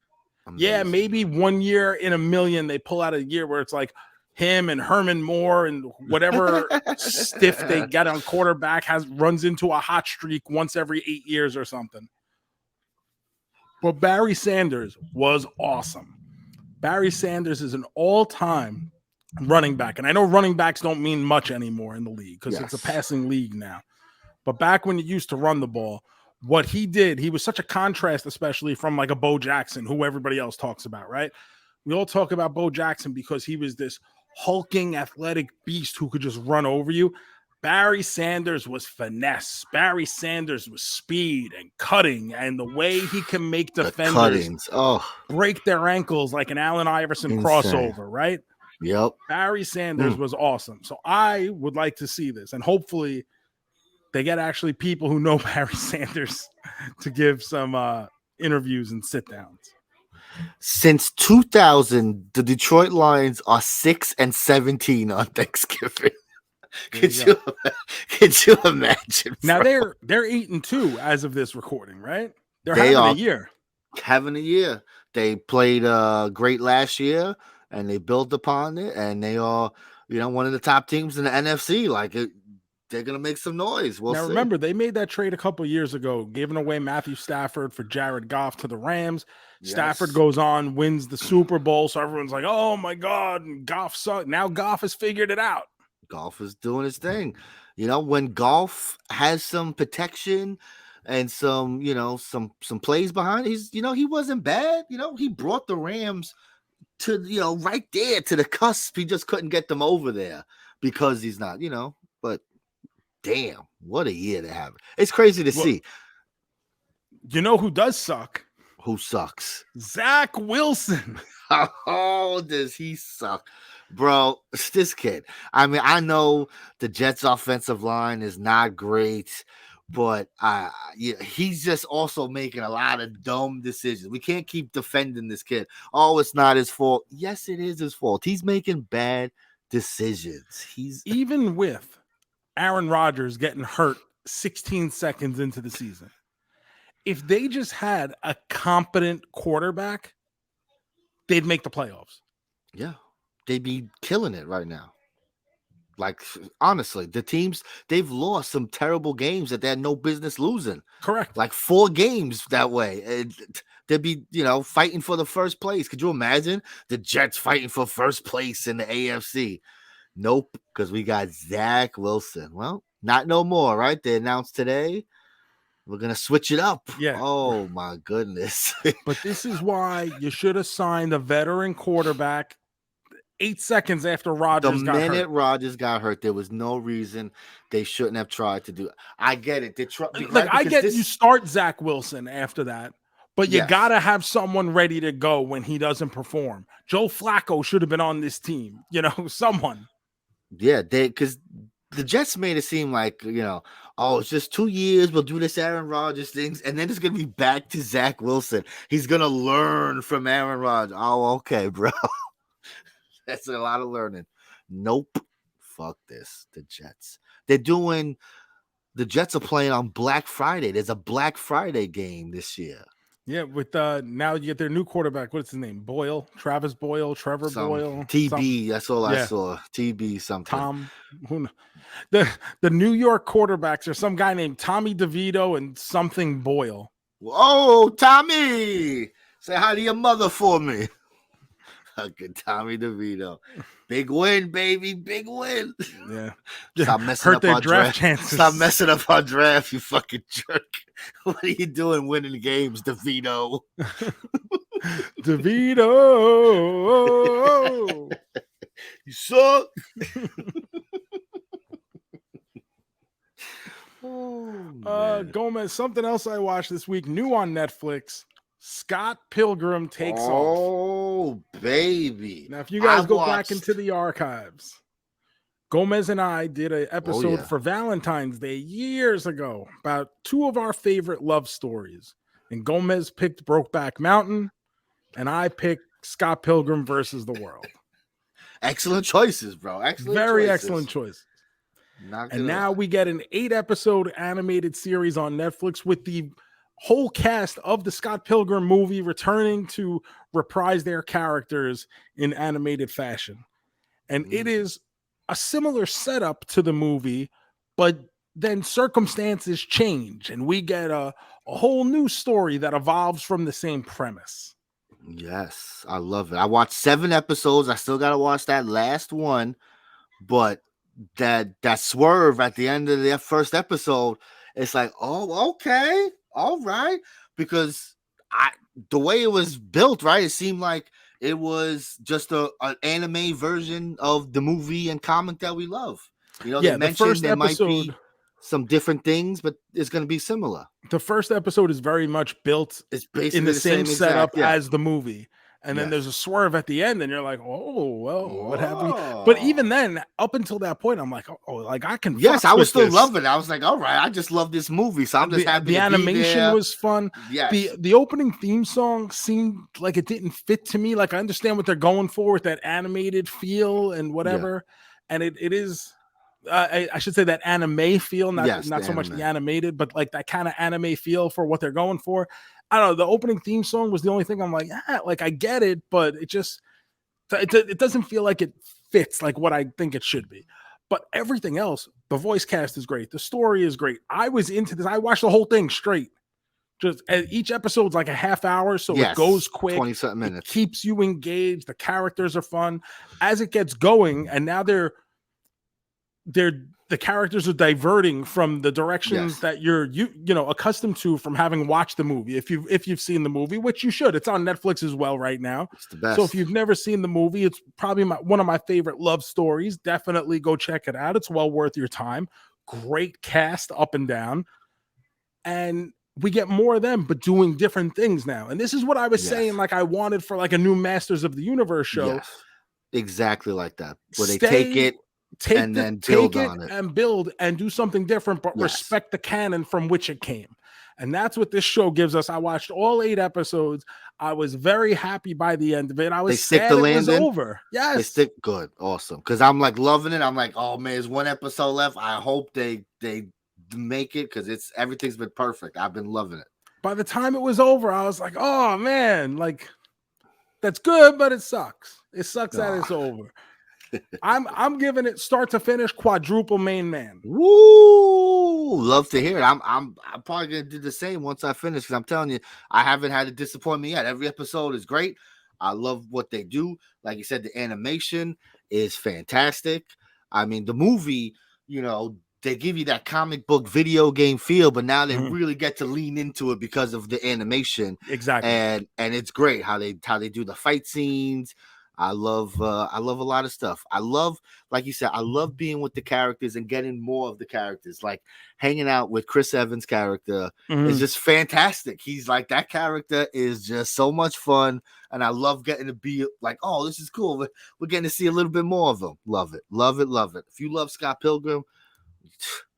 [SPEAKER 2] Amazing. Yeah, maybe 1 year in a million they pull out a year where it's like him and Herman Moore and whatever stiff they get on quarterback runs into a hot streak once every 8 years or something. But Barry Sanders was awesome. Barry Sanders is an all-time running back. And I know running backs don't mean much anymore in the league because it's a passing league now. But back when you used to run the ball, what he did, he was such a contrast, especially from like a Bo Jackson, who everybody else talks about, right? We all talk about Bo Jackson because he was this hulking athletic beast who could just run over you. Barry Sanders was finesse. Barry Sanders was speed and cutting, and the way he can make defenders break their ankles like an Allen Iverson crossover, right?
[SPEAKER 1] Yep.
[SPEAKER 2] Barry Sanders was awesome. So I would like to see this, and hopefully they get actually people who know Barry Sanders to give some interviews and sit downs.
[SPEAKER 1] Since 2000, the Detroit Lions are 6-17 on Thanksgiving. Could you imagine?
[SPEAKER 2] Now they're 8-2 as of this recording, right? They're having a year.
[SPEAKER 1] Having a year. They played great last year, and they built upon it, and they are, one of the top teams in the NFC. Like they're gonna make some noise. We'll see.
[SPEAKER 2] Remember, they made that trade a couple years ago, giving away Matthew Stafford for Jared Goff to the Rams. Yes. Stafford goes on, wins the Super Bowl, so everyone's like, "Oh my God!" And Goff sucked. Now Goff has figured it out.
[SPEAKER 1] Goff is doing his thing. When Goff has some protection and some, some plays behind, he wasn't bad. He brought the Rams to, right there to the cusp. He just couldn't get them over there because he's not, but damn, what a year to have. It's crazy to see.
[SPEAKER 2] You know who does suck?
[SPEAKER 1] Who sucks?
[SPEAKER 2] Zach Wilson.
[SPEAKER 1] Oh, does he suck? Bro, this kid. I mean, I know the Jets' offensive line is not great, but he's just also making a lot of dumb decisions. We can't keep defending this kid. Oh, it's not his fault. Yes, it is his fault. He's making bad decisions.
[SPEAKER 2] Even with Aaron Rodgers getting hurt 16 seconds into the season, if they just had a competent quarterback, they'd make the playoffs.
[SPEAKER 1] Yeah. They'd be killing it right now. Like, honestly, the teams, they've lost some terrible games that they had no business losing.
[SPEAKER 2] Correct.
[SPEAKER 1] Like 4 games that way. They'd be, fighting for the first place. Could you imagine the Jets fighting for first place in the AFC? Nope, because we got Zach Wilson. Well, not no more, right? They announced today we're going to switch it up.
[SPEAKER 2] Yeah.
[SPEAKER 1] Oh, my goodness.
[SPEAKER 2] But this is why you should have signed a veteran quarterback 8 seconds after Rodgers got hurt.
[SPEAKER 1] The minute Rodgers got hurt, there was no reason they shouldn't have tried to do it. I get it.
[SPEAKER 2] You start Zach Wilson after that, but you got to have someone ready to go when he doesn't perform. Joe Flacco should have been on this team, someone.
[SPEAKER 1] Yeah, because the Jets made it seem like, it's just 2 years. We'll do this Aaron Rodgers things, and then it's going to be back to Zach Wilson. He's going to learn from Aaron Rodgers. Oh, okay, bro. That's a lot of learning. Nope. Fuck this. The Jets. The Jets are playing on Black Friday. There's a Black Friday game this year.
[SPEAKER 2] Yeah, with now you get their new quarterback. What's his name? Boyle, Travis Boyle, Trevor Boyle.
[SPEAKER 1] TB. That's all I saw. TB something.
[SPEAKER 2] Tom. Who the New York quarterbacks are some guy named Tommy DeVito and something Boyle.
[SPEAKER 1] Oh, Tommy. Say hi to your mother for me. Fucking Tommy DeVito. Big win, baby. Big win.
[SPEAKER 2] Yeah.
[SPEAKER 1] Stop messing up our draft
[SPEAKER 2] chances.
[SPEAKER 1] Stop messing up our draft, you fucking jerk. What are you doing winning games, DeVito?
[SPEAKER 2] DeVito.
[SPEAKER 1] You suck.
[SPEAKER 2] JoeMeZ, something else I watched this week, new on Netflix. Scott Pilgrim Takes Off.
[SPEAKER 1] Oh, baby.
[SPEAKER 2] Now, if you guys go back into the archives, JoeMeZ and I did an episode for Valentine's Day years ago about 2 of our favorite love stories. And JoeMeZ picked Brokeback Mountain, and I picked Scott Pilgrim versus the World.
[SPEAKER 1] Excellent choices, bro.
[SPEAKER 2] Excellent choices. And now we get an 8-episode animated series on Netflix with the whole cast of the Scott Pilgrim movie returning to reprise their characters in animated fashion. And it is a similar setup to the movie, but then circumstances change and we get a whole new story that evolves from the same premise.
[SPEAKER 1] Yes, I love it. I watched 7 episodes. I still got to watch that last one, but that swerve at the end of the first episode, it's like, oh, okay. All right, because the way it was built, right? It seemed like it was just an anime version of the movie and comic that we love. They mentioned there might be some different things, but it's going to be similar.
[SPEAKER 2] The first episode is very much built in the same setup as the movie. And then there's a swerve at the end, and you're like, oh, well, what happened? But even then, up until that point, I'm like, I can.
[SPEAKER 1] Yes, I was still loving it. I was like, all right, I just love this movie. So I'm just happy.
[SPEAKER 2] The animation was fun.
[SPEAKER 1] Yes.
[SPEAKER 2] The opening theme song seemed like it didn't fit to me. Like, I understand what they're going for with that animated feel and whatever. And it is, I should say that anime feel, not so much the animated, but like that kind of anime feel for what they're going for. I don't know. The opening theme song was the only thing I'm like, I get it, but it doesn't feel like it fits like what I think it should be. But everything else, the voice cast is great. The story is great. I was into this. I watched the whole thing straight. Just each episode's like a half hour, so it goes quick.
[SPEAKER 1] 20-something minutes.
[SPEAKER 2] It keeps you engaged. The characters are fun. As it gets going, and now the characters are diverting from the directions that you're accustomed to from having watched the movie. If you've seen the movie, which you should, it's on Netflix as well right now.
[SPEAKER 1] It's the best.
[SPEAKER 2] So if you've never seen the movie, it's probably one of my favorite love stories. Definitely go check it out. It's well worth your time. Great cast up and down, and we get more of them, but doing different things now. And this is what I was saying, like I wanted for like a new Masters of the Universe show.
[SPEAKER 1] Yes. Exactly like that. Where they take it and then build on it.
[SPEAKER 2] And build and do something different, but respect the canon from which it came. And that's what this show gives us. I watched all 8 episodes. I was very happy by the end of it. I was sad it was over. Yes.
[SPEAKER 1] They stick good. Awesome. Because I'm like loving it. I'm like, oh man, there's 1 episode left. I hope they make it because everything's been perfect. I've been loving it.
[SPEAKER 2] By the time it was over, I was like, oh man, like that's good, but it sucks. It sucks that it's over. I'm giving it start to finish quadruple main man.
[SPEAKER 1] Woo! Love to hear it. I'm probably gonna do the same once I finish because I'm telling you, I haven't had a disappointment yet. Every episode is great. I love what they do. Like you said, the animation is fantastic. I mean, the movie, they give you that comic book video game feel, but now they really get to lean into it because of the animation.
[SPEAKER 2] Exactly.
[SPEAKER 1] And it's great how they do the fight scenes. I love a lot of stuff. I love, like you said, I love being with the characters and getting more of the characters. Like hanging out with Chris Evans' character is just fantastic. He's like, that character is just so much fun. And I love getting to be like, oh, this is cool. We're getting to see a little bit more of him. Love it. Love it. Love it. If you love Scott Pilgrim,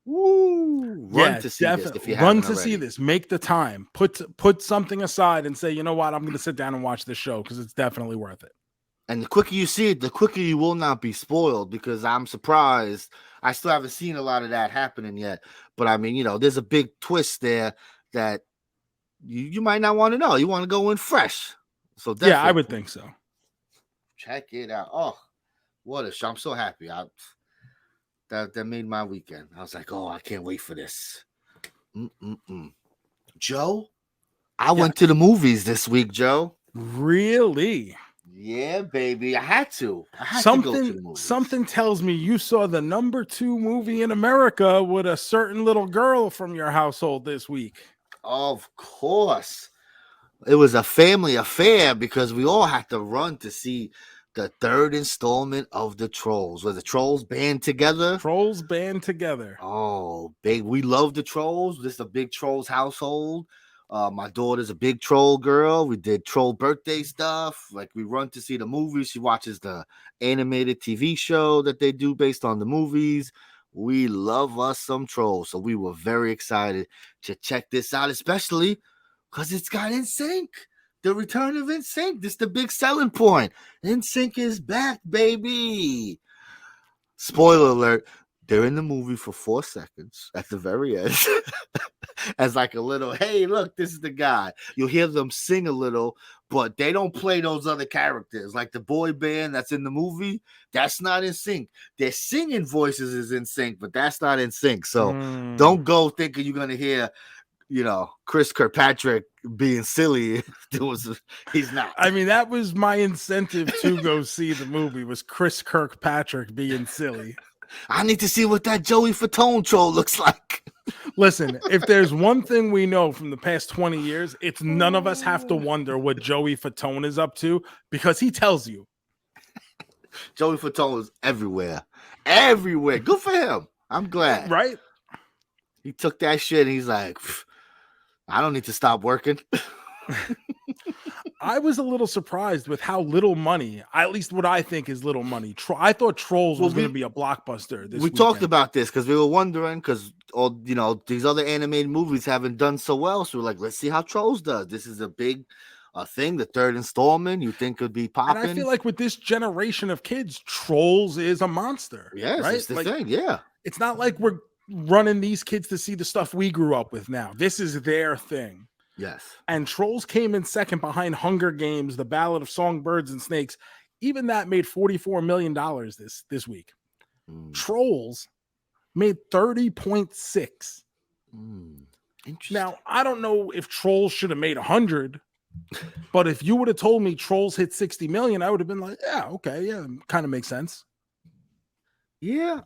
[SPEAKER 1] run to see this. If you
[SPEAKER 2] run to see this, make the time, put something aside and say, you know what, I'm going to sit down and watch this show because it's definitely worth it.
[SPEAKER 1] And the quicker you see it, the quicker you will not be spoiled, because I'm surprised. I still haven't seen a lot of that happening yet. But I mean, there's a big twist there that you might not want to know. You want to go in fresh. So
[SPEAKER 2] yeah, I would think so.
[SPEAKER 1] Check it out. Oh, what a show. I'm so happy. That made my weekend. I was like, oh, I can't wait for this. Joe, I went to the movies this week, Joe.
[SPEAKER 2] Really?
[SPEAKER 1] Yeah, baby. I had to go to the movies.
[SPEAKER 2] Something tells me you saw the number 2 movie in America with a certain little girl from your household this week.
[SPEAKER 1] Of course. It was a family affair because we all had to run to see the 3rd installment of the Trolls. Where the Trolls band together.
[SPEAKER 2] Trolls band together.
[SPEAKER 1] Oh, babe, we love the Trolls. This is a big Trolls household. My daughter's a big Troll girl. We did Troll birthday stuff. Like, we run to see the movies. She watches the animated TV show that they do based on the movies. We love us some Trolls. So we were very excited to check this out, especially because it's got NSYNC. The return of NSYNC. This is the big selling point. NSYNC is back, baby. Spoiler alert. They're in the movie for 4 seconds at the very end. As like a little, hey, look, this is the guy. You'll hear them sing a little, but they don't play those other characters. Like the boy band that's in the movie, that's not NSYNC. Their singing voices is NSYNC, but that's not NSYNC. So don't go thinking you're going to hear, Chris Kirkpatrick being silly. He's not.
[SPEAKER 2] I mean, that was my incentive to go see the movie, was Chris Kirkpatrick being silly.
[SPEAKER 1] I need to see what that Joey Fatone troll looks like.
[SPEAKER 2] Listen, if there's one thing we know from the past 20 years, it's none of us have to wonder what Joey Fatone is up to because he tells you.
[SPEAKER 1] Joey Fatone is everywhere. Everywhere. Good for him. I'm glad.
[SPEAKER 2] Right?
[SPEAKER 1] He took that shit and he's like, I don't need to stop working.
[SPEAKER 2] I was a little surprised with how little money, at least what I think is little money. I thought Trolls was going to be a blockbuster.
[SPEAKER 1] We talked about this because we were wondering because all these other animated movies haven't done so well. So we're like, let's see how Trolls does. This is a big thing. The 3rd installment you think could be popping.
[SPEAKER 2] And I feel like with this generation of kids, Trolls is a monster.
[SPEAKER 1] Yes,
[SPEAKER 2] right?
[SPEAKER 1] It's the thing. Yeah,
[SPEAKER 2] it's not like we're running these kids to see the stuff we grew up with now. This is their thing.
[SPEAKER 1] Yes.
[SPEAKER 2] And Trolls came in second behind Hunger Games, The Ballad of Songbirds and Snakes. Even that made $44 million this week. Trolls made 30.6.
[SPEAKER 1] Interesting.
[SPEAKER 2] Now, I don't know if Trolls should have made 100, but if you would have told me Trolls hit 60 million, I would have been like, yeah, okay, yeah, kind of makes sense.
[SPEAKER 1] Yeah,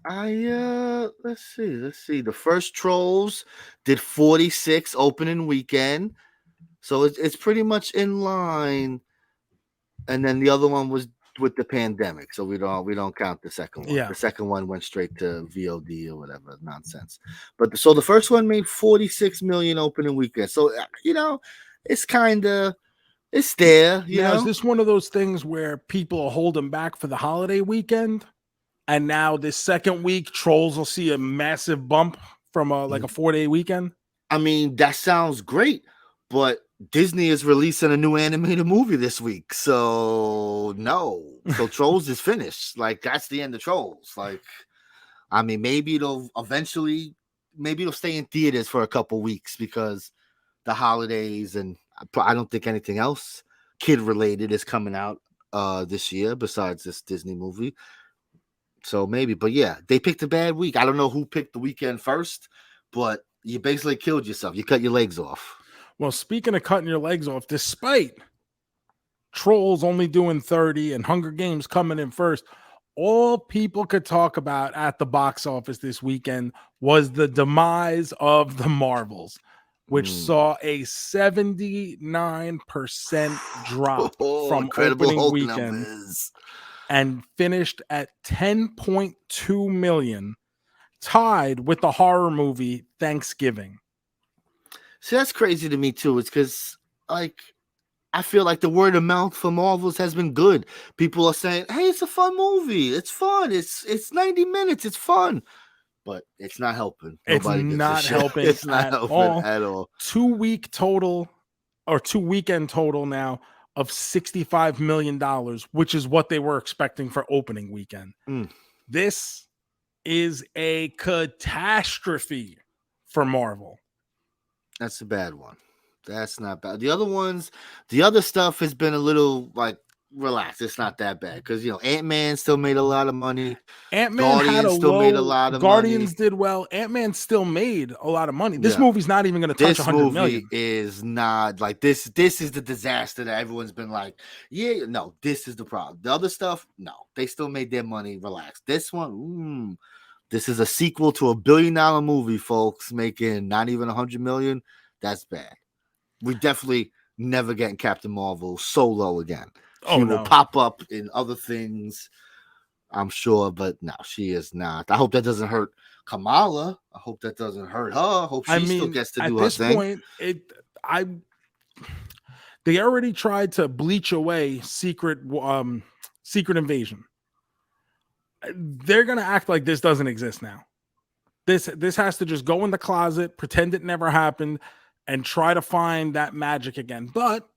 [SPEAKER 1] let's see. The first Trolls did 46 opening weekend. So it's pretty much in line. And then the other one was with the pandemic, so we don't count the second one.
[SPEAKER 2] Yeah.
[SPEAKER 1] The second one went straight to VOD or whatever nonsense. But so the first one made 46 million opening weekend. So it's it's there.
[SPEAKER 2] Now, is this one of those things where people are holding back for the holiday weekend, and now this second week, Trolls will see a massive bump from a 4-day weekend?
[SPEAKER 1] I mean, that sounds great, but Disney is releasing a new animated movie this week, so no. So Trolls is finished. Like, that's the end of Trolls. Like, I mean, maybe it'll stay in theaters for a couple weeks because the holidays, and I don't think anything else kid related is coming out this year besides this Disney movie. So maybe, but yeah, they picked a bad week. I don't know who picked the weekend first, but you basically killed yourself. You cut your legs off.
[SPEAKER 2] Well, speaking of cutting your legs off, despite Trolls only doing 30 and Hunger Games coming in first, all people could talk about at the box office this weekend was the demise of the Marvels, which saw a 79% drop from opening
[SPEAKER 1] Hulk
[SPEAKER 2] weekend
[SPEAKER 1] numbers.
[SPEAKER 2] And finished at 10.2 million, tied with the horror movie Thanksgiving.
[SPEAKER 1] See, that's crazy to me too. It's because, like, I feel like the word of mouth for Marvels has been good. People are saying, "Hey, it's a fun movie. It's fun. It's 90 minutes. It's fun," but it's not helping. Nobody
[SPEAKER 2] It's not helping.
[SPEAKER 1] It's not helping at all.
[SPEAKER 2] 2 weekend total now of $65 million, which is what they were expecting for opening weekend. This is a catastrophe for Marvel.
[SPEAKER 1] That's a bad one. That's not bad. The other stuff has been a little like relaxed. It's not that bad because Ant-Man still made a lot of money.
[SPEAKER 2] Ant-Man made a lot of Guardians
[SPEAKER 1] money.
[SPEAKER 2] did well. Ant-Man still made a lot of money. This movie's not even going to touch 100 million.
[SPEAKER 1] This movie is not like this. This is the disaster that everyone's been like, yeah, no, this is the problem. The other stuff, no, they still made their money. Relax. This one, this is a sequel to $1 billion movie, folks, making not even 100 million. That's bad. We definitely never getting Captain Marvel solo again. She will pop up in other things, I'm sure, but no, she is not. I hope that doesn't hurt Kamala. I hope that doesn't hurt her. I hope she still gets to do her thing.
[SPEAKER 2] At this point, they already tried to bleach away Secret Invasion. They're gonna act like this doesn't exist now. This has to just go in the closet, pretend it never happened, and try to find that magic again. But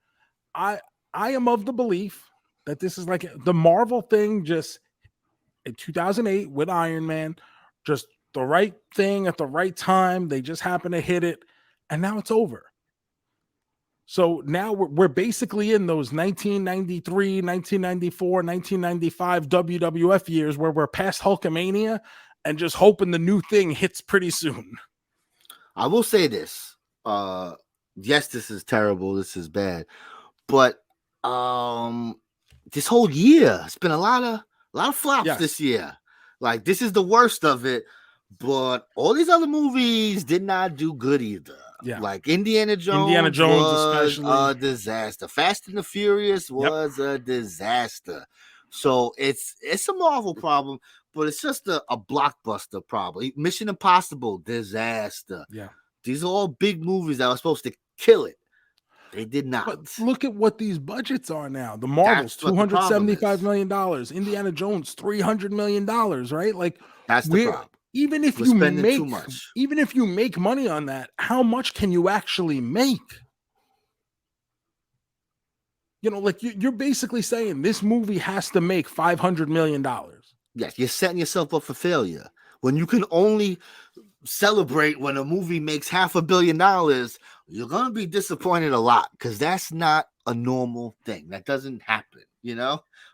[SPEAKER 2] I am of the belief that this is like the Marvel thing, just in 2008 with Iron Man, just the right thing at the right time. They just happen to hit it, and now it's over. So now we're basically in those 1993, 1994, 1995 WWF years where we're past Hulkamania and just hoping the new thing hits pretty soon.
[SPEAKER 1] I will say this. Yes, this is terrible. This is bad. But this whole year, it's been a lot of flops this year. Like, this is the worst of it. But all these other movies did not do good either.
[SPEAKER 2] Yeah.
[SPEAKER 1] Like Indiana Jones was especially a disaster. Fast and the Furious was a disaster. So it's a Marvel problem, but it's just a blockbuster problem. Mission Impossible, disaster.
[SPEAKER 2] Yeah.
[SPEAKER 1] These are all big movies that were supposed to kill it. They did not.
[SPEAKER 2] But look at what these budgets are now. The Marvels, $275 million. Indiana Jones, $300 million, right? Like,
[SPEAKER 1] that's the problem.
[SPEAKER 2] Even if you make money on that, how much can you actually make? Like you're basically saying this movie has to make $500 million.
[SPEAKER 1] Yes, you're setting yourself up for failure. When you can only celebrate when a movie makes $500 million, you're going to be disappointed a lot because that's not a normal thing. That doesn't happen,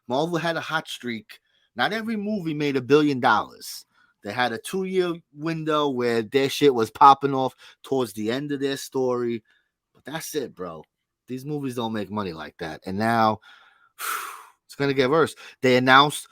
[SPEAKER 1] Marvel had a hot streak Not every movie made $1 billion. They had a 2-year window where their shit was popping off towards the end of their story. But that's it, bro. These movies don't make money like that. And now it's going to get worse. They announced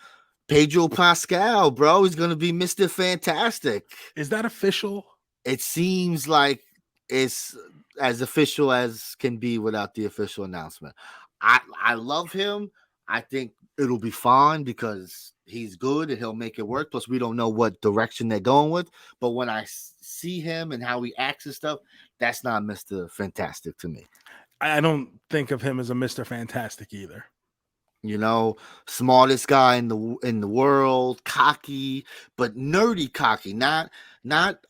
[SPEAKER 1] Pedro Pascal, bro. He's going to be Mr. Fantastic.
[SPEAKER 2] Is that official?
[SPEAKER 1] It seems like it's as official as can be without the official announcement. I love him. I think it'll be fine because he's good and he'll make it work. Plus, we don't know what direction they're going with. But when I see him and how he acts and stuff, that's not Mr. Fantastic to me.
[SPEAKER 2] I don't think of him as a Mr. Fantastic either.
[SPEAKER 1] You know, smartest guy in the world, cocky, but nerdy cocky, not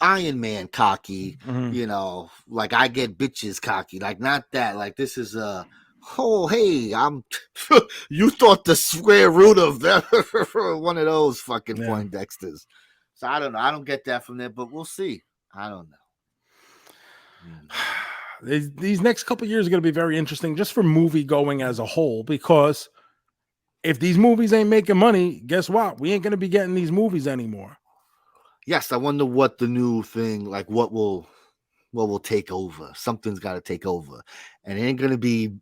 [SPEAKER 1] Iron Man cocky.
[SPEAKER 2] Mm-hmm.
[SPEAKER 1] You know, like I get bitches cocky, like not that. Like this is oh hey, I'm. You thought the square root of one of those fucking Poindexters. So I don't know. I don't get that from there, but we'll see. I don't know.
[SPEAKER 2] These next couple of years are going to be very interesting, just for movie going as a whole, because if these movies ain't making money, guess what? We ain't going to be getting these movies anymore.
[SPEAKER 1] Yes, I wonder what the new thing, like what will take over. Something's got to take over. And it ain't going to be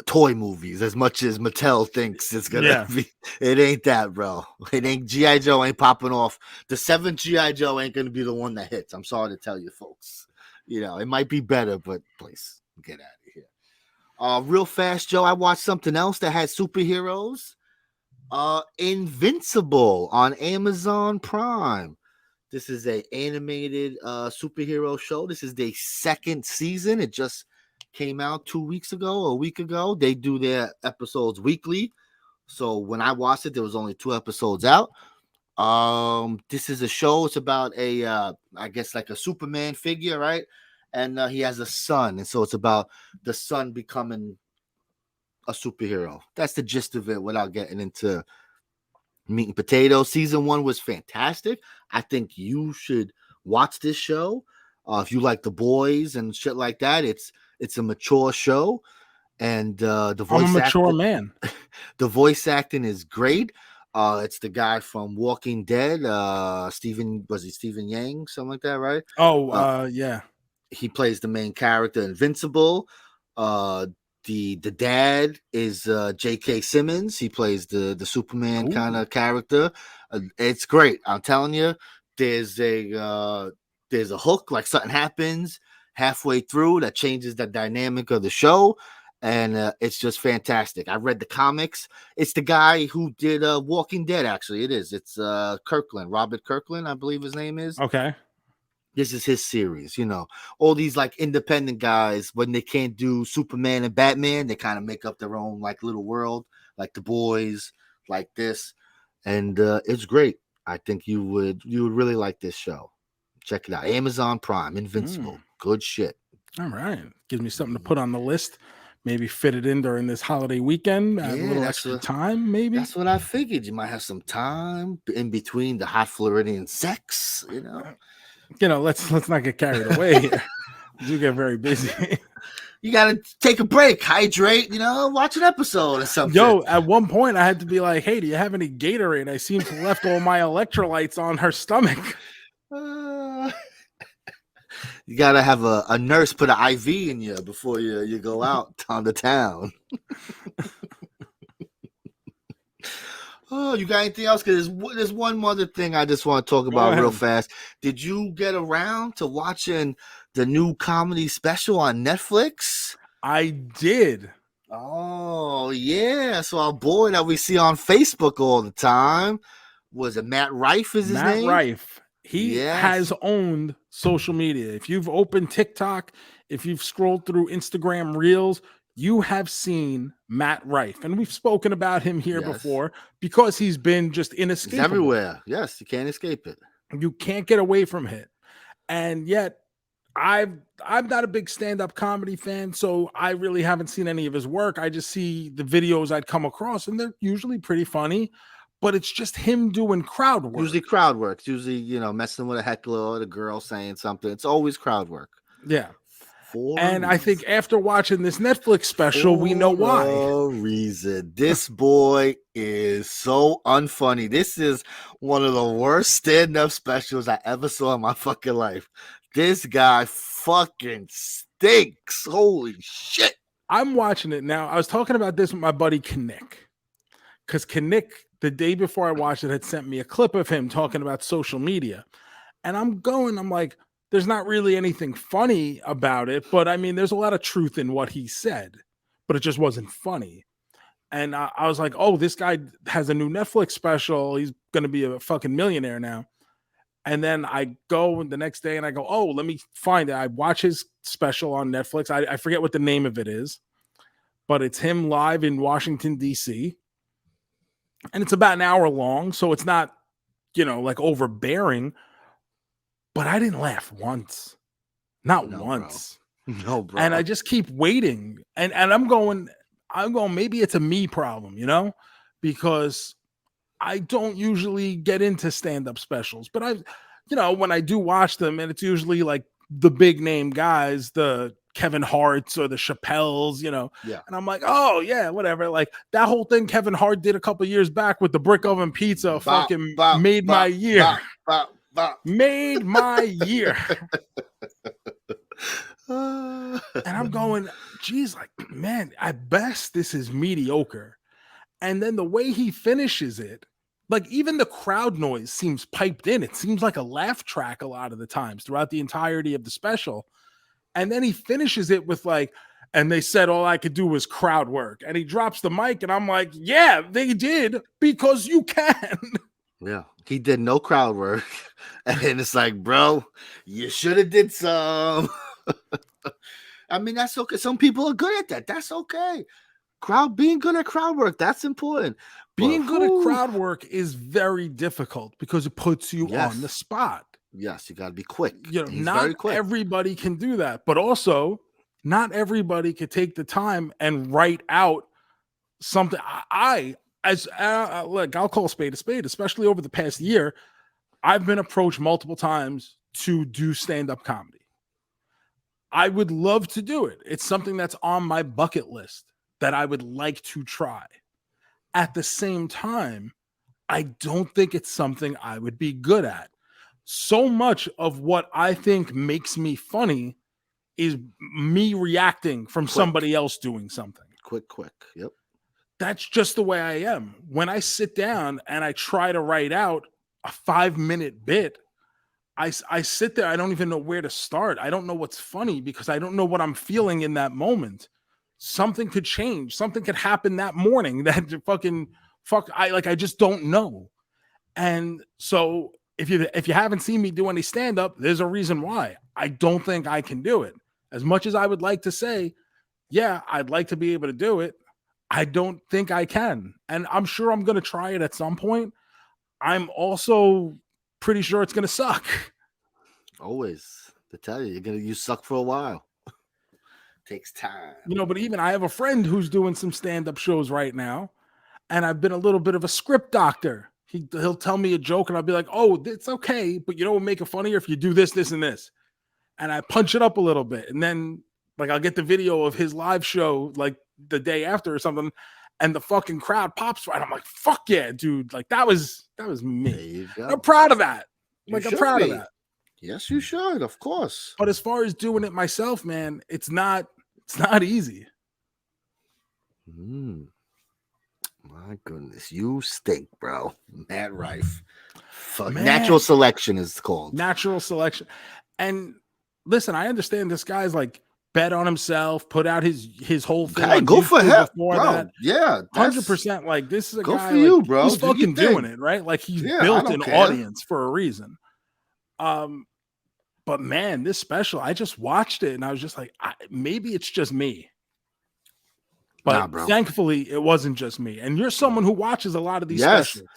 [SPEAKER 1] toy movies as much as Mattel thinks it's going to be. It ain't that, bro. It ain't G.I. Joe ain't popping off. The 7th G.I. Joe ain't going to be the one that hits. I'm sorry to tell you, folks. You know, it might be better, but please get out of here. Real fast, Joe, I watched something else that had superheroes. Invincible on Amazon Prime. This is an animated superhero show. This is the 2nd season. It just came out 2 weeks ago or a week ago. They do their episodes weekly. So when I watched it, there was only 2 episodes out. This is a show. It's about a, I guess like a Superman figure, right? And he has a son. And so it's about the son becoming a superhero. That's the gist of it without getting into meat and potatoes. Season 1 was fantastic. I think you should watch this show. If you like The Boys and shit like that, it's a mature show. And the voice
[SPEAKER 2] I'm a mature man.
[SPEAKER 1] The voice acting is great. It's the guy from Walking Dead. Stephen Yang, something like that, right?
[SPEAKER 2] Yeah.
[SPEAKER 1] He plays the main character, Invincible. The dad is J.K. Simmons. He plays the Superman kind of character. It's great. I'm telling you, there's a hook, like something happens halfway through that changes the dynamic of the show. And it's just fantastic. I read the comics. It's the guy who did Walking Dead, actually. It is. It's Kirkland. Robert Kirkland, I believe his name is.
[SPEAKER 2] Okay.
[SPEAKER 1] This is his series, you know. All these like independent guys, when they can't do Superman and Batman, they kind of make up their own like little world, like The Boys, like this. And it's great. I think you would really like this show. Check it out. Amazon Prime, Invincible. Good shit.
[SPEAKER 2] All right. Gives me something to put on the list. Maybe fit it in during this holiday weekend. Have a little extra time, maybe.
[SPEAKER 1] That's what I figured. You might have some time in between the hot Floridian sex, you know.
[SPEAKER 2] You know, let's not get carried away here. You get very busy.
[SPEAKER 1] You gotta take a break, hydrate, you know, watch an episode or something.
[SPEAKER 2] Yo, at one point I had to be like, hey, do you have any Gatorade? I seem to have left all my electrolytes on her stomach.
[SPEAKER 1] You gotta have a nurse put an IV in you before you go out on the town. Oh, you got anything else? Because there's one other thing I just want to talk about real fast. Did you get around to watching the new comedy special on Netflix?
[SPEAKER 2] I did.
[SPEAKER 1] Oh, yeah. So our boy that we see on Facebook all the time, was it Matt Rife is his name?
[SPEAKER 2] Matt Rife. He has owned social media. If you've opened TikTok, if you've scrolled through Instagram Reels, you have seen Matt Rife. And we've spoken about him here before because he's been just inescapable.
[SPEAKER 1] He's everywhere. Yes, you can't escape it.
[SPEAKER 2] You can't get away from it. And yet, I'm not a big stand-up comedy fan, so I really haven't seen any of his work. I just see the videos I'd come across, and they're usually pretty funny. But it's just him doing crowd work.
[SPEAKER 1] Usually crowd work. Usually, you know, messing with a heckler or the girl saying something. It's always crowd work.
[SPEAKER 2] Yeah. And I think after watching this Netflix special, we know why.
[SPEAKER 1] For a reason. This boy is so unfunny. This is one of the worst stand-up specials I ever saw in my fucking life. This guy fucking stinks. Holy shit.
[SPEAKER 2] I'm watching it now. I was talking about this with my buddy Kinnick. Because Kinnick, the day before I watched it, had sent me a clip of him talking about social media. And I'm like, there's not really anything funny about it, but I mean, there's a lot of truth in what he said, but it just wasn't funny. And I was like, oh, this guy has a new Netflix special. He's going to be a fucking millionaire now. And then I go the next day and I go, oh, let me find it. I watch his special on Netflix. I forget what the name of it is, but it's him live in Washington, D.C. And it's about an hour long. So it's not, like overbearing, but I didn't laugh once. Not once.
[SPEAKER 1] Bro. No, bro.
[SPEAKER 2] And I just keep waiting. And I'm going, maybe it's a me problem, because I don't usually get into stand-up specials, but when I do watch them, and it's usually like the big name guys, the Kevin Hart's or the Chappelle's,
[SPEAKER 1] Yeah.
[SPEAKER 2] And I'm like, oh yeah, whatever. Like that whole thing Kevin Hart did a couple years back with the brick oven pizza made my year. Made my year. And I'm going, geez, like, man, at best this is mediocre. And then the way he finishes it, like even the crowd noise seems piped in. It seems like a laugh track a lot of the times throughout the entirety of the special. And then he finishes it with like, and they said all I could do was crowd work. And he drops the mic and I'm like, yeah, they did, because you can.
[SPEAKER 1] Yeah, he did no crowd work. And it's like, bro, you should have did some. I mean, that's okay. Some people are good at that. That's okay. Being good at crowd work, that's important.
[SPEAKER 2] Being good at crowd work is very difficult because it puts you on the spot.
[SPEAKER 1] Yes, you got to be quick.
[SPEAKER 2] Not very quick. Everybody can do that, but also not everybody can take the time and write out something. Look, I'll call a spade, especially over the past year. I've been approached multiple times to do stand-up comedy. I would love to do it. It's something that's on my bucket list that I would like to try. At the same time, I don't think it's something I would be good at. So much of what I think makes me funny is me reacting from somebody else doing something.
[SPEAKER 1] Quick. Yep.
[SPEAKER 2] That's just the way I am. When I sit down and I try to write out a 5-minute bit, I sit there. I don't even know where to start. I don't know what's funny because I don't know what I'm feeling in that moment. Something could change. Something could happen that morning that I just don't know. And so if you haven't seen me do any stand-up, there's a reason why. I don't think I can do it. As much as I would like to say, yeah, I'd like to be able to do it, I don't think I can. And I'm sure I'm going to try it at some point. I'm also pretty sure it's going to suck.
[SPEAKER 1] Always. To tell you suck for a while. Takes time.
[SPEAKER 2] But even I have a friend who's doing some stand-up shows right now, and I've been a little bit of a script doctor. He'll tell me a joke, and I'll be like, oh, it's okay, but we'll make it funnier if you do this, this, and this. And I punch it up a little bit, and then like I'll get the video of his live show like the day after or something, and the fucking crowd pops right. I'm like, fuck yeah, dude. Like that was me. I'm proud of that. I'm proud of that.
[SPEAKER 1] Yes, you should, of course.
[SPEAKER 2] But as far as doing it myself, man, it's not easy.
[SPEAKER 1] My goodness, you stink, bro. Matt Rife. Natural selection is called.
[SPEAKER 2] Natural selection. And listen, I understand this guy's like bet on himself, put out his whole thing.
[SPEAKER 1] Hey, go for him, bro. Yeah,
[SPEAKER 2] 100%. Like this is a
[SPEAKER 1] go
[SPEAKER 2] guy
[SPEAKER 1] for you, bro.
[SPEAKER 2] He's fucking doing it, right? Like he's built an audience for a reason. But man, this special, I just watched it and I was just like, maybe it's just me. But thankfully, it wasn't just me. And you're someone who watches a lot of these specials.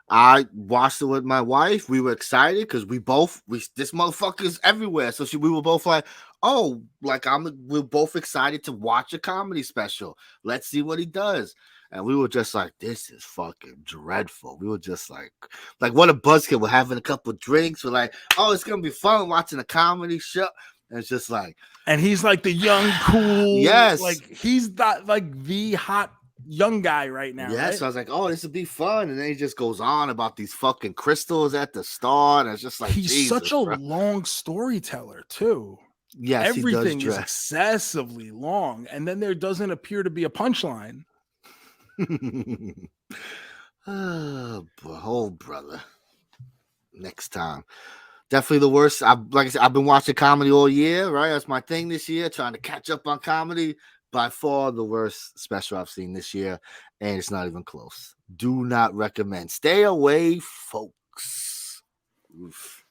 [SPEAKER 1] I watched it with my wife. We were excited because this motherfucker's everywhere. So we were both like, oh, like we're both excited to watch a comedy special. Let's see what he does. And we were just like, this is fucking dreadful. We were just like what a buzzkill. We're having a couple of drinks. We're like, oh, it's going to be fun watching a comedy show. And it's just like,
[SPEAKER 2] and he's like the young, cool,
[SPEAKER 1] yes,
[SPEAKER 2] like he's that like the hot young guy right now.
[SPEAKER 1] Yes,
[SPEAKER 2] right?
[SPEAKER 1] so I was like, oh, this would be fun. And then he just goes on about these fucking crystals at the start. And it's just like,
[SPEAKER 2] he's
[SPEAKER 1] Jesus,
[SPEAKER 2] such a
[SPEAKER 1] bro.
[SPEAKER 2] long storyteller too.
[SPEAKER 1] Yes,
[SPEAKER 2] Everything
[SPEAKER 1] he
[SPEAKER 2] is
[SPEAKER 1] does
[SPEAKER 2] excessively long, and then there doesn't appear to be a punchline.
[SPEAKER 1] Oh, brother. Next time. Definitely the worst. Like I said, I've been watching comedy all year, right? That's my thing this year, trying to catch up on comedy. By far the worst special I've seen this year, and it's not even close. Do not recommend. Stay away, folks. Oof.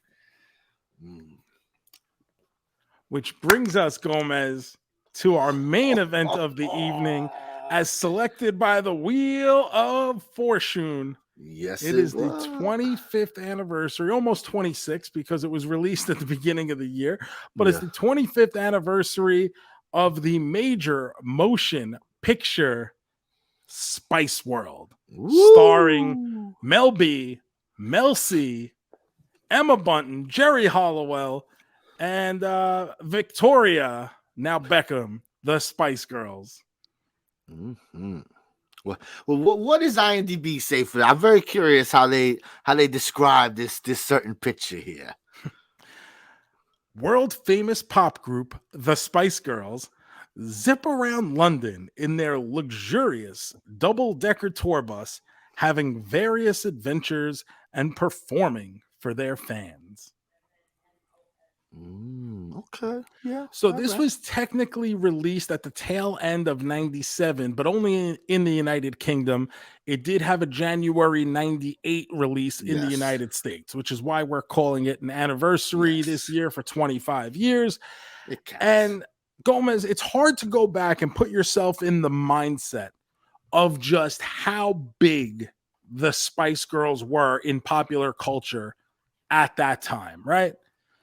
[SPEAKER 2] Which brings us, JoeMeZ, to our main event of the evening, as selected by the Wheel of ForShoene.
[SPEAKER 1] Yes,
[SPEAKER 2] it is the 25th anniversary, almost 26, because it was released at the beginning of the year, but it's the 25th anniversary of the major motion picture Spice World, starring Mel B, Mel C, Emma Bunton, Jerry Halliwell, and Victoria, now Beckham, the Spice Girls.
[SPEAKER 1] Mm-hmm. Well, what does IMDb say for that? I'm very curious how they describe this certain picture here.
[SPEAKER 2] World famous pop group, the Spice Girls, zip around London in their luxurious double-decker tour bus, having various adventures and performing for their fans.
[SPEAKER 1] Okay, yeah.
[SPEAKER 2] So this was technically released at the tail end of 97, but only in the United Kingdom. It did have a January 98 release in the United States, which is why we're calling it an anniversary this year for 25 years. And JoeMeZ, it's hard to go back and put yourself in the mindset of just how big the Spice Girls were in popular culture at that time, right?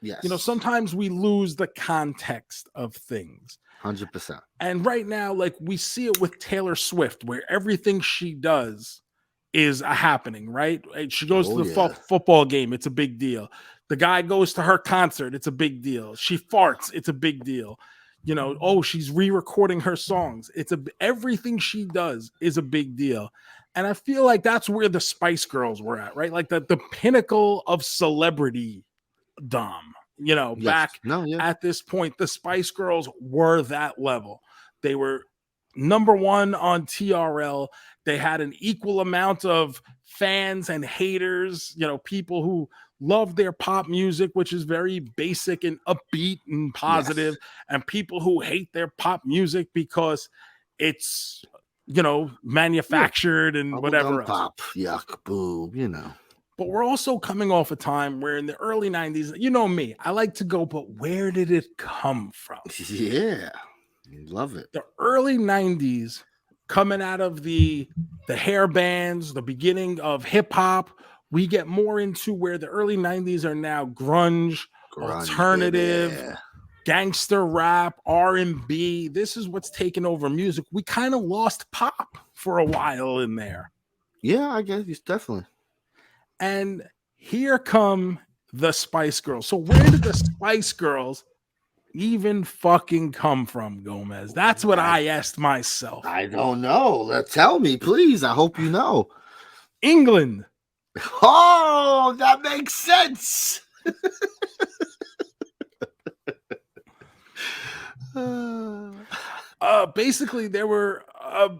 [SPEAKER 1] Yes.
[SPEAKER 2] You know, sometimes we lose the context of things.
[SPEAKER 1] 100%.
[SPEAKER 2] And right now, like we see it with Taylor Swift, where everything she does is a happening, right? She goes to the football game. It's a big deal. The guy goes to her concert. It's a big deal. She farts. It's a big deal. You know, oh, she's re-recording her songs. Everything she does is a big deal. And I feel like that's where the Spice Girls were at, right? Like the pinnacle of celebrity dom, you know, back at this point, the Spice Girls were that level. They were number one on TRL. They had an equal amount of fans and haters, you know, people who love their pop music, which is very basic and upbeat and positive, and people who hate their pop music because it's, you know, manufactured and whatever else.
[SPEAKER 1] Pop, yuck, boo, you know.
[SPEAKER 2] But we're also coming off a time where in the early 90s, you know me, I like to go, but where did it come from?
[SPEAKER 1] Yeah, love it.
[SPEAKER 2] The early 90s, coming out of the hair bands, the beginning of hip hop, we get more into where the early 90s are now grunge alternative, gangster rap, R&B. This is what's taken over music. We kind of lost pop for a while in there.
[SPEAKER 1] Yeah, I guess it's definitely.
[SPEAKER 2] And here come the Spice Girls. So where did the Spice Girls even fucking come from, JoeMeZ? That's what I asked myself.
[SPEAKER 1] I don't know. Tell me, please. I hope you know.
[SPEAKER 2] England.
[SPEAKER 1] Oh, that makes sense.
[SPEAKER 2] Basically, there were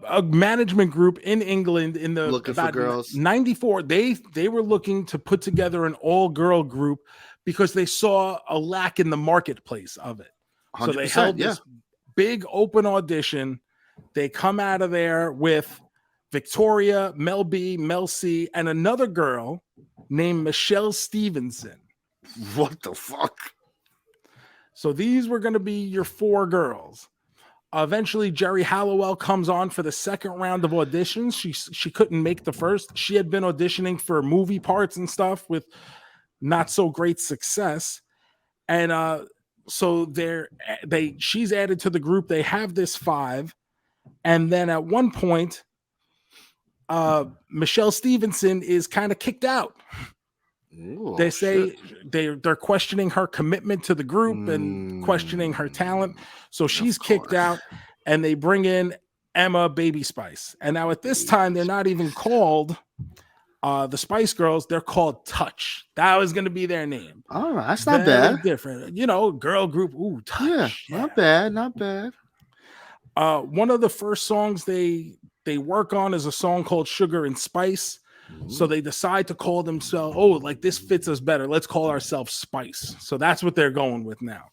[SPEAKER 2] a management group in England in the
[SPEAKER 1] looking for girls.
[SPEAKER 2] 94. They were looking to put together an all-girl group because they saw a lack in the marketplace of it. So they held this big open audition. They come out of there with Victoria, Mel B, Mel C, and another girl named Michelle Stevenson.
[SPEAKER 1] What the fuck?
[SPEAKER 2] So these were going to be your four girls. Eventually, Jerry Halliwell comes on for the second round of auditions. She couldn't make the first. She had been auditioning for movie parts and stuff with not so great success. And so she's added to the group. They have this 5. And then at one point, Michelle Stevenson is kind of kicked out.
[SPEAKER 3] Ooh,
[SPEAKER 2] They say they're questioning her commitment to the group and questioning her talent. So she's kicked out, and they bring in Emma Baby Spice. And now at this time, they're not even called the Spice Girls. They're called Touch. That was going to be their name.
[SPEAKER 3] All right, that's not bad.
[SPEAKER 2] Different, girl group. Ooh, Touch.
[SPEAKER 3] Yeah, not bad, not bad.
[SPEAKER 2] One of the first songs they work on is a song called Sugar and Spice. So they decide to call themselves, like this fits us better. Let's call ourselves Spice. So that's what they're going with now.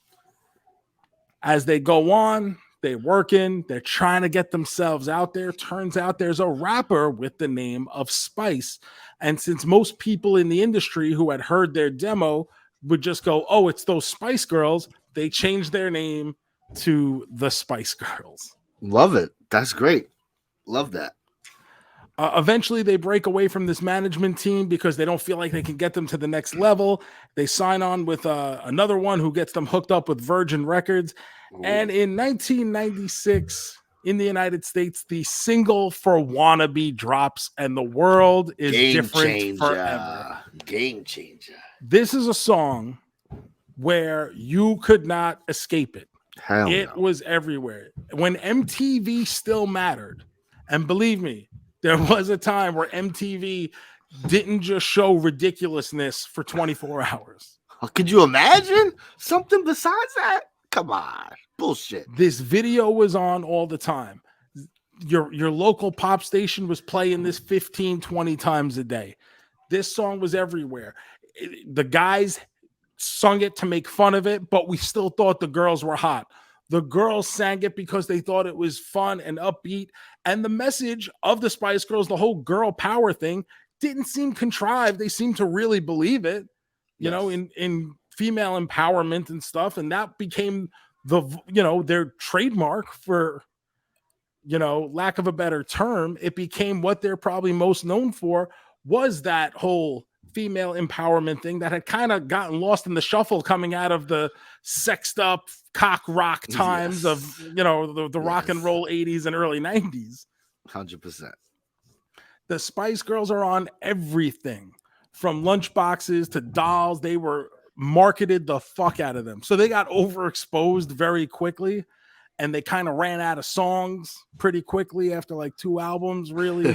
[SPEAKER 2] As they go on, they're working, they're trying to get themselves out there. Turns out there's a rapper with the name of Spice. And since most people in the industry who had heard their demo would just go, oh, it's those Spice Girls, they changed their name to the Spice Girls.
[SPEAKER 3] Love it. That's great. Love that.
[SPEAKER 2] Eventually, they break away from this management team because they don't feel like they can get them to the next level. They sign on with another one who gets them hooked up with Virgin Records. And in 1996, in the United States, the single for Wannabe drops, and the world is different forever.
[SPEAKER 3] Game changer.
[SPEAKER 2] This is a song where you could not escape it. It was everywhere. When MTV still mattered, and believe me, there was a time where MTV didn't just show ridiculousness for 24 hours.
[SPEAKER 3] Could you imagine something besides that? Come on. Bullshit.
[SPEAKER 2] This video was on all the time. Your local pop station was playing this 15, 20 times a day. This song was everywhere. The guys sung it to make fun of it, but we still thought the girls were hot. The girls sang it because they thought it was fun and upbeat. And the message of the Spice Girls, the whole girl power thing, didn't seem contrived. They seemed to really believe it, you know, in female empowerment and stuff. And that became their trademark, for, lack of a better term. It became what they're probably most known for, was that whole female empowerment thing that had kind of gotten lost in the shuffle coming out of the sexed up cock rock times of, the rock and roll 80s and early 90s.
[SPEAKER 3] 100%.
[SPEAKER 2] The Spice Girls are on everything from lunchboxes to dolls. They were marketed the fuck out of them. So they got overexposed very quickly, and they kind of ran out of songs pretty quickly after like 2 albums, really.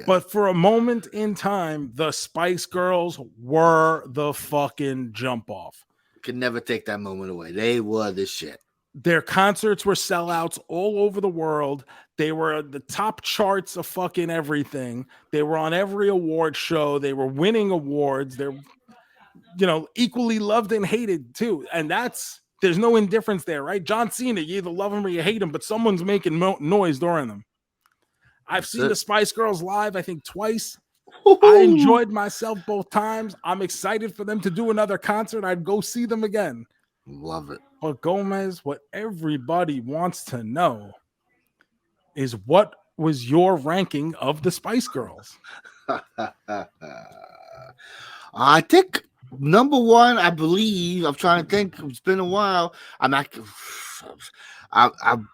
[SPEAKER 2] But for a moment in time, the Spice Girls were the fucking jump off.
[SPEAKER 3] Could never take that moment away. They were the shit.
[SPEAKER 2] Their concerts were sellouts all over the world. They were at the top charts of fucking everything. They were on every award show. They were winning awards. They're, equally loved and hated too. And there's no indifference there, right? John Cena, you either love him or you hate him, but someone's making noise during them. I've seen the Spice Girls live, I think twice. I enjoyed myself both times. I'm excited for them to do another concert. I'd go see them again.
[SPEAKER 3] Love it.
[SPEAKER 2] But JoeMeZ, what everybody wants to know is, what was your ranking of the Spice Girls?
[SPEAKER 3] I think number one, I believe, I'm trying to think, it's been a while. I'm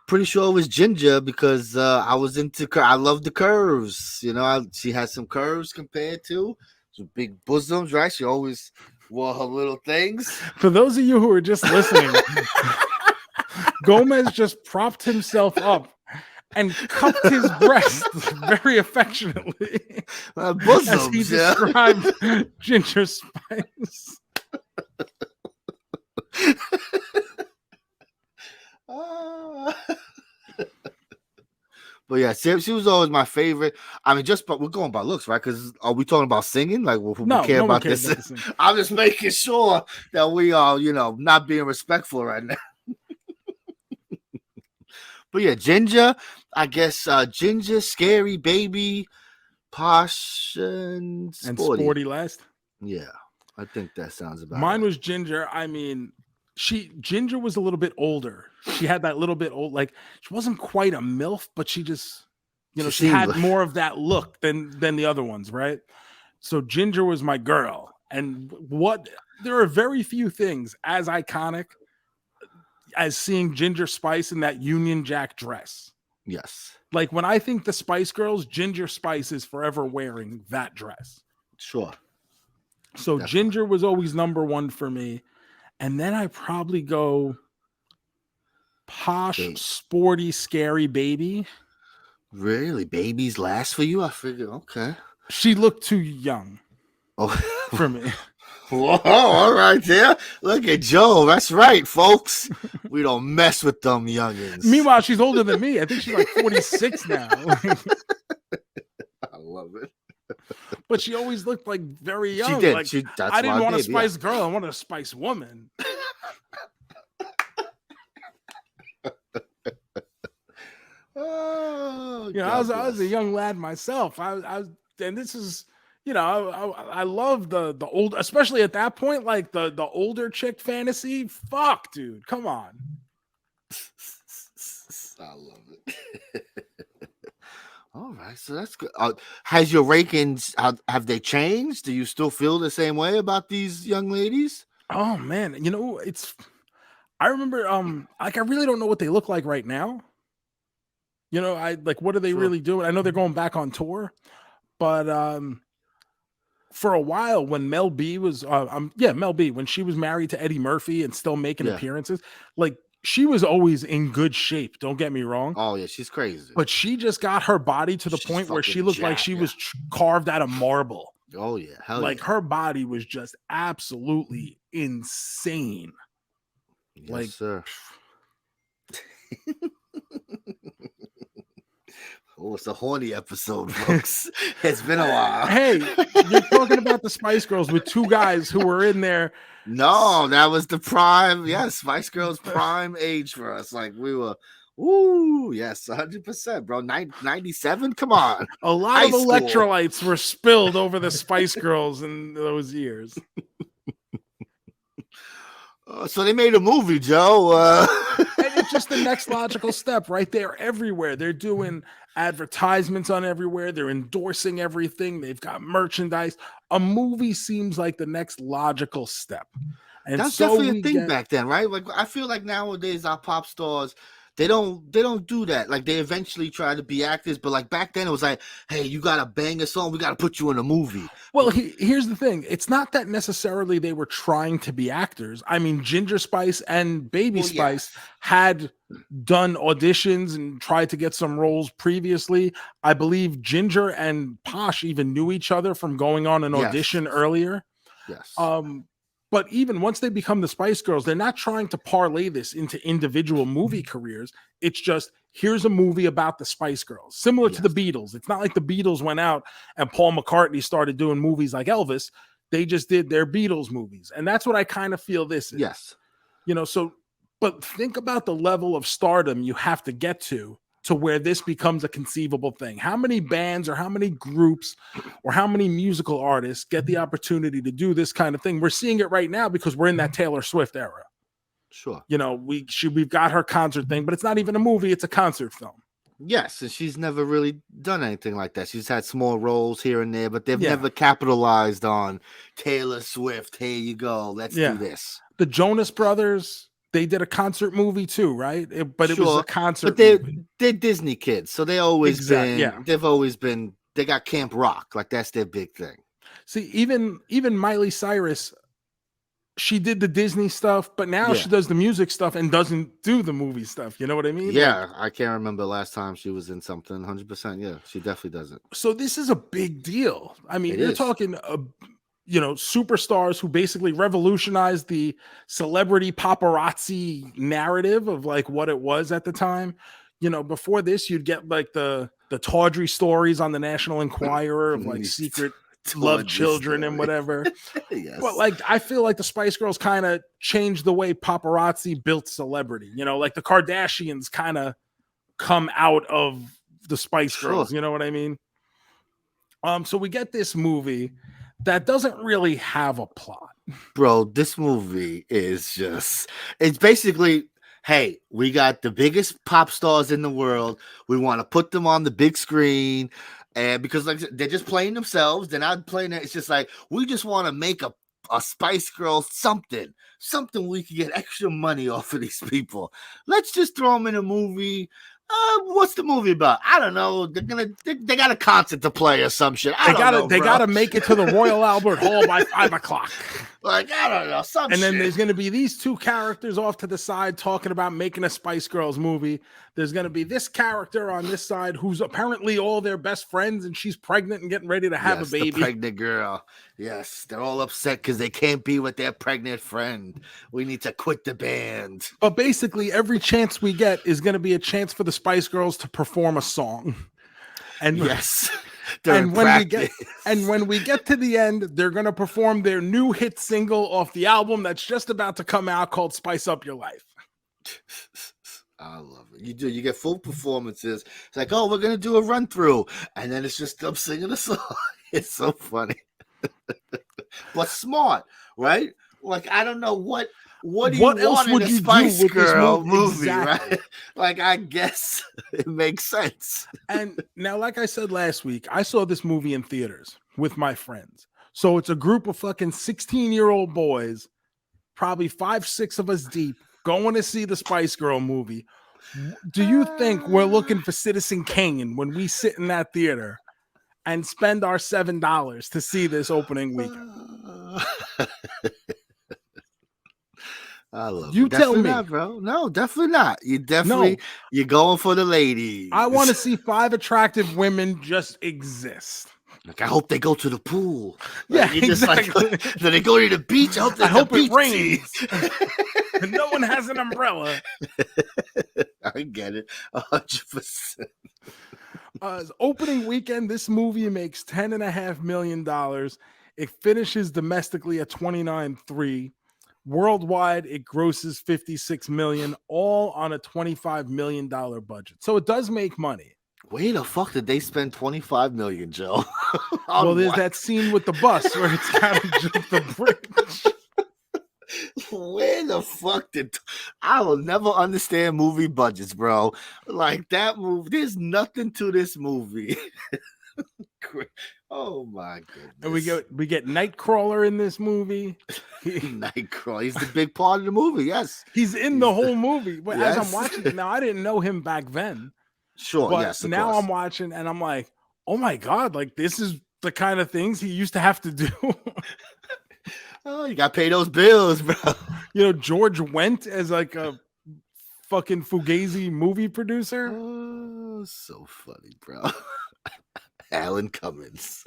[SPEAKER 3] pretty sure it was Ginger, because I was I love the curves. She had some curves compared to some big bosoms, right? She always wore her little things.
[SPEAKER 2] For those of you who are just listening, JoeMeZ just propped himself up and cupped his breast very affectionately
[SPEAKER 3] bosoms,
[SPEAKER 2] as he described Ginger Spice.
[SPEAKER 3] But yeah, she was always my favorite. I mean, but we're going by looks, right? Because are we talking about singing? Like, we care about this? I'm just making sure that we are, not being respectful right now. But yeah, Ginger, I guess, Ginger, Scary Baby, Posh, and Sporty
[SPEAKER 2] last.
[SPEAKER 3] Yeah, I think that sounds about
[SPEAKER 2] Mine
[SPEAKER 3] right.
[SPEAKER 2] was Ginger. I mean, Ginger was a little bit older. She had that little bit old, like, she wasn't quite a MILF, but she just, she had more of that look than the other ones, right? So Ginger was my girl. And there are very few things as iconic as seeing Ginger Spice in that Union Jack dress.
[SPEAKER 3] Yes.
[SPEAKER 2] Like, when I think the Spice Girls, Ginger Spice is forever wearing that dress.
[SPEAKER 3] Sure.
[SPEAKER 2] So
[SPEAKER 3] Definitely.
[SPEAKER 2] Ginger was always number one for me. And then I probably go posh, sporty, scary baby.
[SPEAKER 3] Really? Babies last for you? I figured, okay.
[SPEAKER 2] She looked too young for me.
[SPEAKER 3] Whoa, all right there. Look at Joe. That's right, folks. We don't mess with them youngins.
[SPEAKER 2] Meanwhile, she's older than me. I think she's like 46 now.
[SPEAKER 3] I love it.
[SPEAKER 2] But she always looked like very young.
[SPEAKER 3] She did.
[SPEAKER 2] Like,
[SPEAKER 3] That's
[SPEAKER 2] I didn't want a Spice Girl. I wanted a Spice Woman.
[SPEAKER 3] Oh,
[SPEAKER 2] I was a young lad myself. I was, and this is, I love the old, especially at that point, like the older chick fantasy. Fuck, dude, come on.
[SPEAKER 3] I love it. All right, so that's good. Has your rankings have they changed? Do you still feel the same way about these young ladies?
[SPEAKER 2] Oh man, I remember like I really don't know what they look like right now. What are they really doing? I know they're going back on tour, but for a while when Mel B was Mel B, when she was married to Eddie Murphy and still making appearances, like she was always in good shape. Don't get me wrong.
[SPEAKER 3] Oh yeah, she's crazy.
[SPEAKER 2] But she just got her body to the point where she looked like she was carved out of marble.
[SPEAKER 3] Oh yeah,
[SPEAKER 2] her body was just absolutely insane.
[SPEAKER 3] Yes, sir. Oh, it's a horny episode, folks. It's been a while.
[SPEAKER 2] Hey, you're talking about the Spice Girls with two guys who were in there.
[SPEAKER 3] No, that was the prime. Yes, Spice Girls prime age for us. Like we were, yes, 100%, bro. 97? Come on.
[SPEAKER 2] A lot of electrolytes were spilled over the Spice Girls in those years.
[SPEAKER 3] So they made a movie, Joe.
[SPEAKER 2] And it's just the next logical step right there. Everywhere they're doing advertisements on everywhere. They're endorsing everything. They've got merchandise. A movie seems like the next logical step. And
[SPEAKER 3] that's definitely a thing back then, right? Like I feel like nowadays our pop stars, they don't do that. Like they eventually try to be actors, but like back then it was like, hey, you got to bang a song, we got to put you in a movie.
[SPEAKER 2] Well, here's the thing. It's not that necessarily they were trying to be actors. I mean, Ginger Spice and Baby Spice had done auditions and tried to get some roles previously. I believe Ginger and Posh even knew each other from going on an audition earlier.
[SPEAKER 3] Yes.
[SPEAKER 2] But even once they become the Spice Girls, they're not trying to parlay this into individual movie careers. It's just, here's a movie about the Spice Girls, similar to the Beatles. It's not like the Beatles went out and Paul McCartney started doing movies like Elvis. They just did their Beatles movies. And that's what I kind of feel this is.
[SPEAKER 3] Yes.
[SPEAKER 2] But think about the level of stardom you have to get to where this becomes a conceivable thing. How many bands or how many groups or how many musical artists get the opportunity to do this kind of thing? We're seeing it right now because we're in that Taylor Swift era.
[SPEAKER 3] Sure.
[SPEAKER 2] We've got her concert thing, but it's not even a movie. It's a concert film.
[SPEAKER 3] Yes. And she's never really done anything like that. She's had small roles here and there, but they've never capitalized on Taylor Swift. Here you go. Let's do this.
[SPEAKER 2] The Jonas Brothers, they did a concert movie too, right? It was a concert.
[SPEAKER 3] But they're Disney kids, so they've always been. They got Camp Rock, like that's their big thing.
[SPEAKER 2] See, even Miley Cyrus, she did the Disney stuff, but now she does the music stuff and doesn't do the movie stuff. You know what I mean?
[SPEAKER 3] Yeah, I can't remember last time she was in something. 100%. Yeah, she definitely doesn't.
[SPEAKER 2] So this is a big deal. I mean, you're talking superstars who basically revolutionized the celebrity paparazzi narrative of like what it was at the time. Before this, you'd get like the tawdry stories on the National Enquirer of like secret love children and whatever.
[SPEAKER 3] Yes.
[SPEAKER 2] But like, I feel like the Spice Girls kind of changed the way paparazzi built celebrity. Like the Kardashians kind of come out of the Spice Girls. You know what I mean? So we get this movie that doesn't really have a plot.
[SPEAKER 3] Bro, this movie is it's basically, hey, we got the biggest pop stars in the world. We want to put them on the big screen. And because like they're just playing themselves, they're not playing it. It's just like, we just want to make a Spice Girl something we can get extra money off of these people. Let's just throw them in a movie. What's the movie about? I don't know. They got a concert to play or some shit. They
[SPEAKER 2] gotta make it to the Royal Albert Hall by 5:00.
[SPEAKER 3] Like, I don't know, some
[SPEAKER 2] and
[SPEAKER 3] shit.
[SPEAKER 2] Then there's gonna be these two characters off to the side talking about making a Spice Girls movie. There's gonna be this character on this side who's apparently all their best friends, and she's pregnant and getting ready to have a baby.
[SPEAKER 3] The pregnant girl. Yes, they're all upset because they can't be with their pregnant friend. We need to quit the band.
[SPEAKER 2] But basically, every chance we get is going to be a chance for the Spice Girls to perform a song. And
[SPEAKER 3] yes,
[SPEAKER 2] and when we get to the end, they're going to perform their new hit single off the album that's just about to come out called "Spice Up Your Life."
[SPEAKER 3] I love it. You do. You get full performances. It's like, oh, we're going to do a run through, and then it's just them singing a song. It's so funny. But smart, right? Like, I don't know what do you want in a Spice Girl movie, exactly. Right? Like, I guess it makes sense.
[SPEAKER 2] And now, like I said last week, I saw this movie in theaters with my friends. So it's a group of fucking 16-year-old boys, probably 5-6 of us deep, going to see the Spice Girl movie. Do you think we're looking for Citizen Kane when we sit in that theater and spend our $7 to see this opening weekend?
[SPEAKER 3] I love
[SPEAKER 2] you
[SPEAKER 3] it.
[SPEAKER 2] Tell
[SPEAKER 3] definitely
[SPEAKER 2] me,
[SPEAKER 3] not, bro. No, definitely not. You're going for the ladies.
[SPEAKER 2] I want to see 5 attractive women just exist.
[SPEAKER 3] Like, I hope they go to the pool.
[SPEAKER 2] Like, yeah, exactly.
[SPEAKER 3] Do they go to the beach? I hope
[SPEAKER 2] it rains. And no one has an umbrella.
[SPEAKER 3] I get it, 100%.
[SPEAKER 2] Opening weekend, this movie makes $10.5 million. It finishes domestically at 29.3. Worldwide, it grosses $56 million, all on a $25 million budget. So it does make money.
[SPEAKER 3] Where the fuck did they spend $25 million, Joe?
[SPEAKER 2] Well, there's that scene with the bus where it's got to jump the bridge.
[SPEAKER 3] Where the fuck I will never understand movie budgets, bro. Like, that movie, there's nothing to this movie. Oh my goodness.
[SPEAKER 2] And we get Nightcrawler in this movie.
[SPEAKER 3] Nightcrawler, he's the big part of the movie. Yes,
[SPEAKER 2] he's the whole movie. But yes. As I'm watching it now, I didn't know him back then.
[SPEAKER 3] Sure,
[SPEAKER 2] but
[SPEAKER 3] yes.
[SPEAKER 2] Now
[SPEAKER 3] course.
[SPEAKER 2] I'm watching and I'm like, oh my god, like this is the kind of things he used to have to do.
[SPEAKER 3] Oh, you got to pay those bills, bro.
[SPEAKER 2] You know, George Wendt as like a fucking Fugazi movie producer.
[SPEAKER 3] Oh, so funny, bro. Alan Cummins.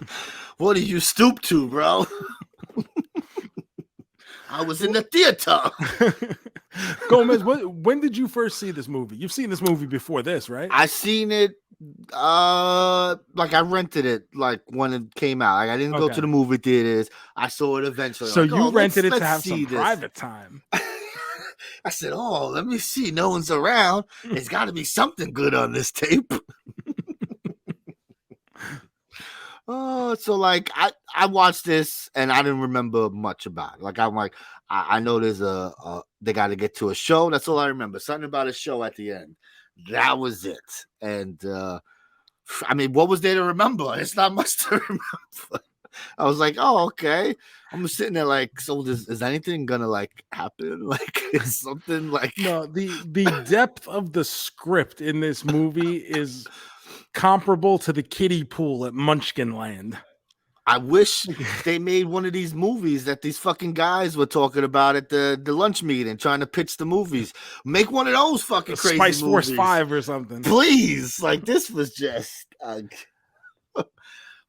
[SPEAKER 3] What do you stoop to, bro? I was in the theater.
[SPEAKER 2] JoeMeZ, when did you first see this movie? You've seen this movie before this, right?
[SPEAKER 3] I seen it like I rented it like when it came out. Like, I didn't go to the movie theaters. I saw it eventually.
[SPEAKER 2] So
[SPEAKER 3] like,
[SPEAKER 2] you rented it to have some private time.
[SPEAKER 3] I said, oh, let me see. No one's around. There's got to be something good on this tape. Oh, so like I watched this and I didn't remember much about it. Like, I'm like, I know there's they got to get to a show. That's all I remember. Something about a show at the end. That was it. And I mean, what was there to remember? It's not much to remember. I was like, oh, okay. I'm sitting there like, so is anything gonna like happen? Like, is something like
[SPEAKER 2] no, the depth of the script in this movie is comparable to the kiddie pool at Munchkin Land.
[SPEAKER 3] I wish they made one of these movies that these fucking guys were talking about at the lunch meeting, trying to pitch the movies. Make one of those fucking crazy
[SPEAKER 2] Spice
[SPEAKER 3] movies.
[SPEAKER 2] Force 5 or something.
[SPEAKER 3] Please. Like, this was just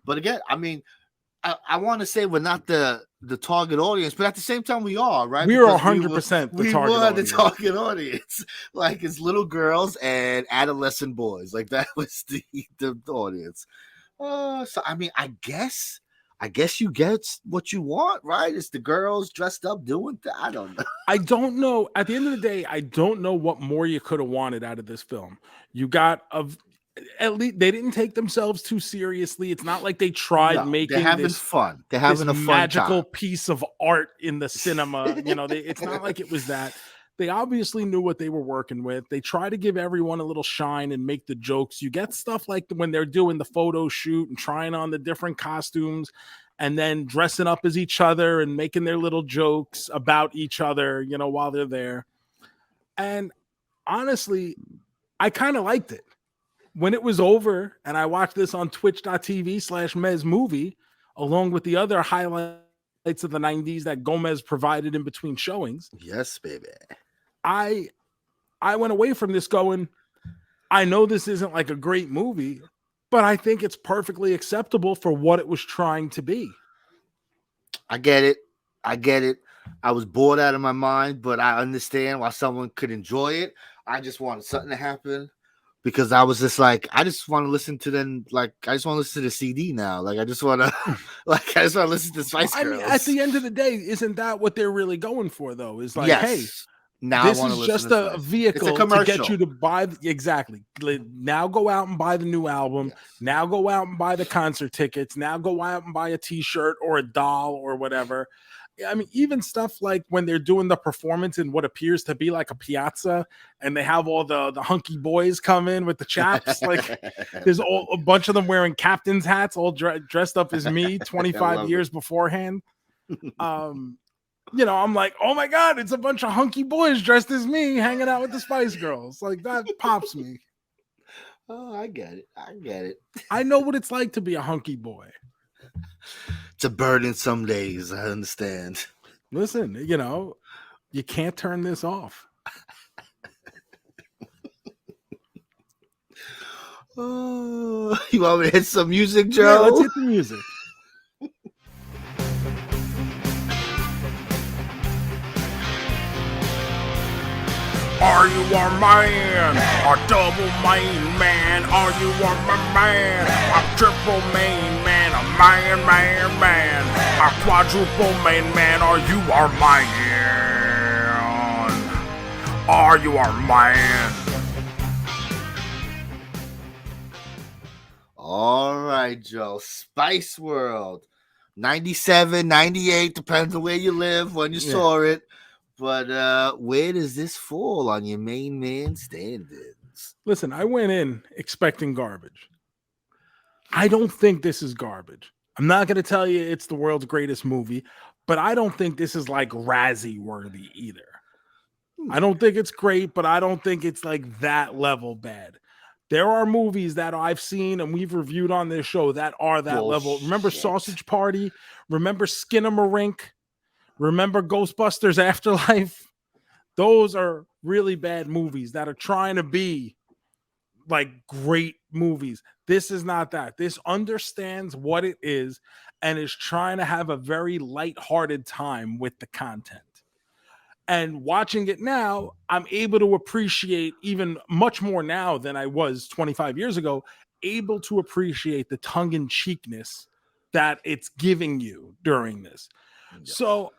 [SPEAKER 3] but again, I mean, I want to say we're not the target audience, but at the same time we are, right?
[SPEAKER 2] We are 100%
[SPEAKER 3] the target audience. Like, it's little girls and adolescent boys. Like, that was the audience. So I mean, I guess you get what you want, right? It's the girls dressed up doing that. I don't know.
[SPEAKER 2] I don't know. At the end of the day, I don't know what more you could have wanted out of this film. You got at least they didn't take themselves too seriously. It's not like they tried making
[SPEAKER 3] they're having fun. They're having a fun
[SPEAKER 2] magical
[SPEAKER 3] time.
[SPEAKER 2] Piece of art in the cinema. You know, it's not like it was that. They obviously knew what they were working with. They try to give everyone a little shine and make the jokes. You get stuff like when they're doing the photo shoot and trying on the different costumes and then dressing up as each other and making their little jokes about each other, you know, while they're there. And honestly, I kind of liked it. When it was over and I watched this on twitch.tv/Mez movie, along with the other highlights of the 90s that JoeMeZ provided in between showings.
[SPEAKER 3] Yes, baby.
[SPEAKER 2] I went away from this going, I know this isn't like a great movie, but I think it's perfectly acceptable for what it was trying to be.
[SPEAKER 3] I get it. I was bored out of my mind, but I understand why someone could enjoy it. I just wanted something to happen because I was just like, I just want to listen to the CD now. Like, I just want to, listen to Spice Girls.
[SPEAKER 2] I mean, at the end of the day, isn't that what they're really going for, though? Is like, hey,
[SPEAKER 3] now
[SPEAKER 2] this is just a vehicle to get you to buy. Exactly. Now go out and buy the new album. Yes. Now go out and buy the concert tickets. Now go out and buy a T-shirt or a doll or whatever. I mean, even stuff like when they're doing the performance in what appears to be like a piazza and they have all the hunky boys come in with the chaps. Like there's a bunch of them wearing captain's hats, all dressed up as me 25 years beforehand. I'm like, oh my God, it's a bunch of hunky boys dressed as me hanging out with the Spice Girls. Like that pops me.
[SPEAKER 3] Oh, I get it.
[SPEAKER 2] I know what it's like to be a hunky boy.
[SPEAKER 3] It's a burden some days. I understand.
[SPEAKER 2] Listen, you can't turn this off.
[SPEAKER 3] Oh, you want me to hit some music, Joe?
[SPEAKER 2] Yeah, let's hit the music. Are you a man? A double main man? Are you a man? A triple main man? A man? A quadruple main man? Are you a man? Are you a man?
[SPEAKER 3] All right, Joe. Spice World. 97, 98, depends on where you live, when you saw it. But where does this fall on your main man standards?
[SPEAKER 2] Listen, I went in expecting garbage. I don't think this is garbage. I'm not going to tell you it's the world's greatest movie, but I don't think this is like Razzie worthy either. I don't think it's great, but I don't think it's like that level bad. There are movies that I've seen and we've reviewed on this show that are that level. Remember Sausage Party? Remember Skinamarink? Remember Ghostbusters Afterlife? Those are really bad movies that are trying to be like great movies. This is not that. This understands what it is and is trying to have a very lighthearted time with the content. And watching it now, I'm able to appreciate even much more now than I was 25 years ago, able to appreciate the tongue-in-cheekness that it's giving you during this. Yes. So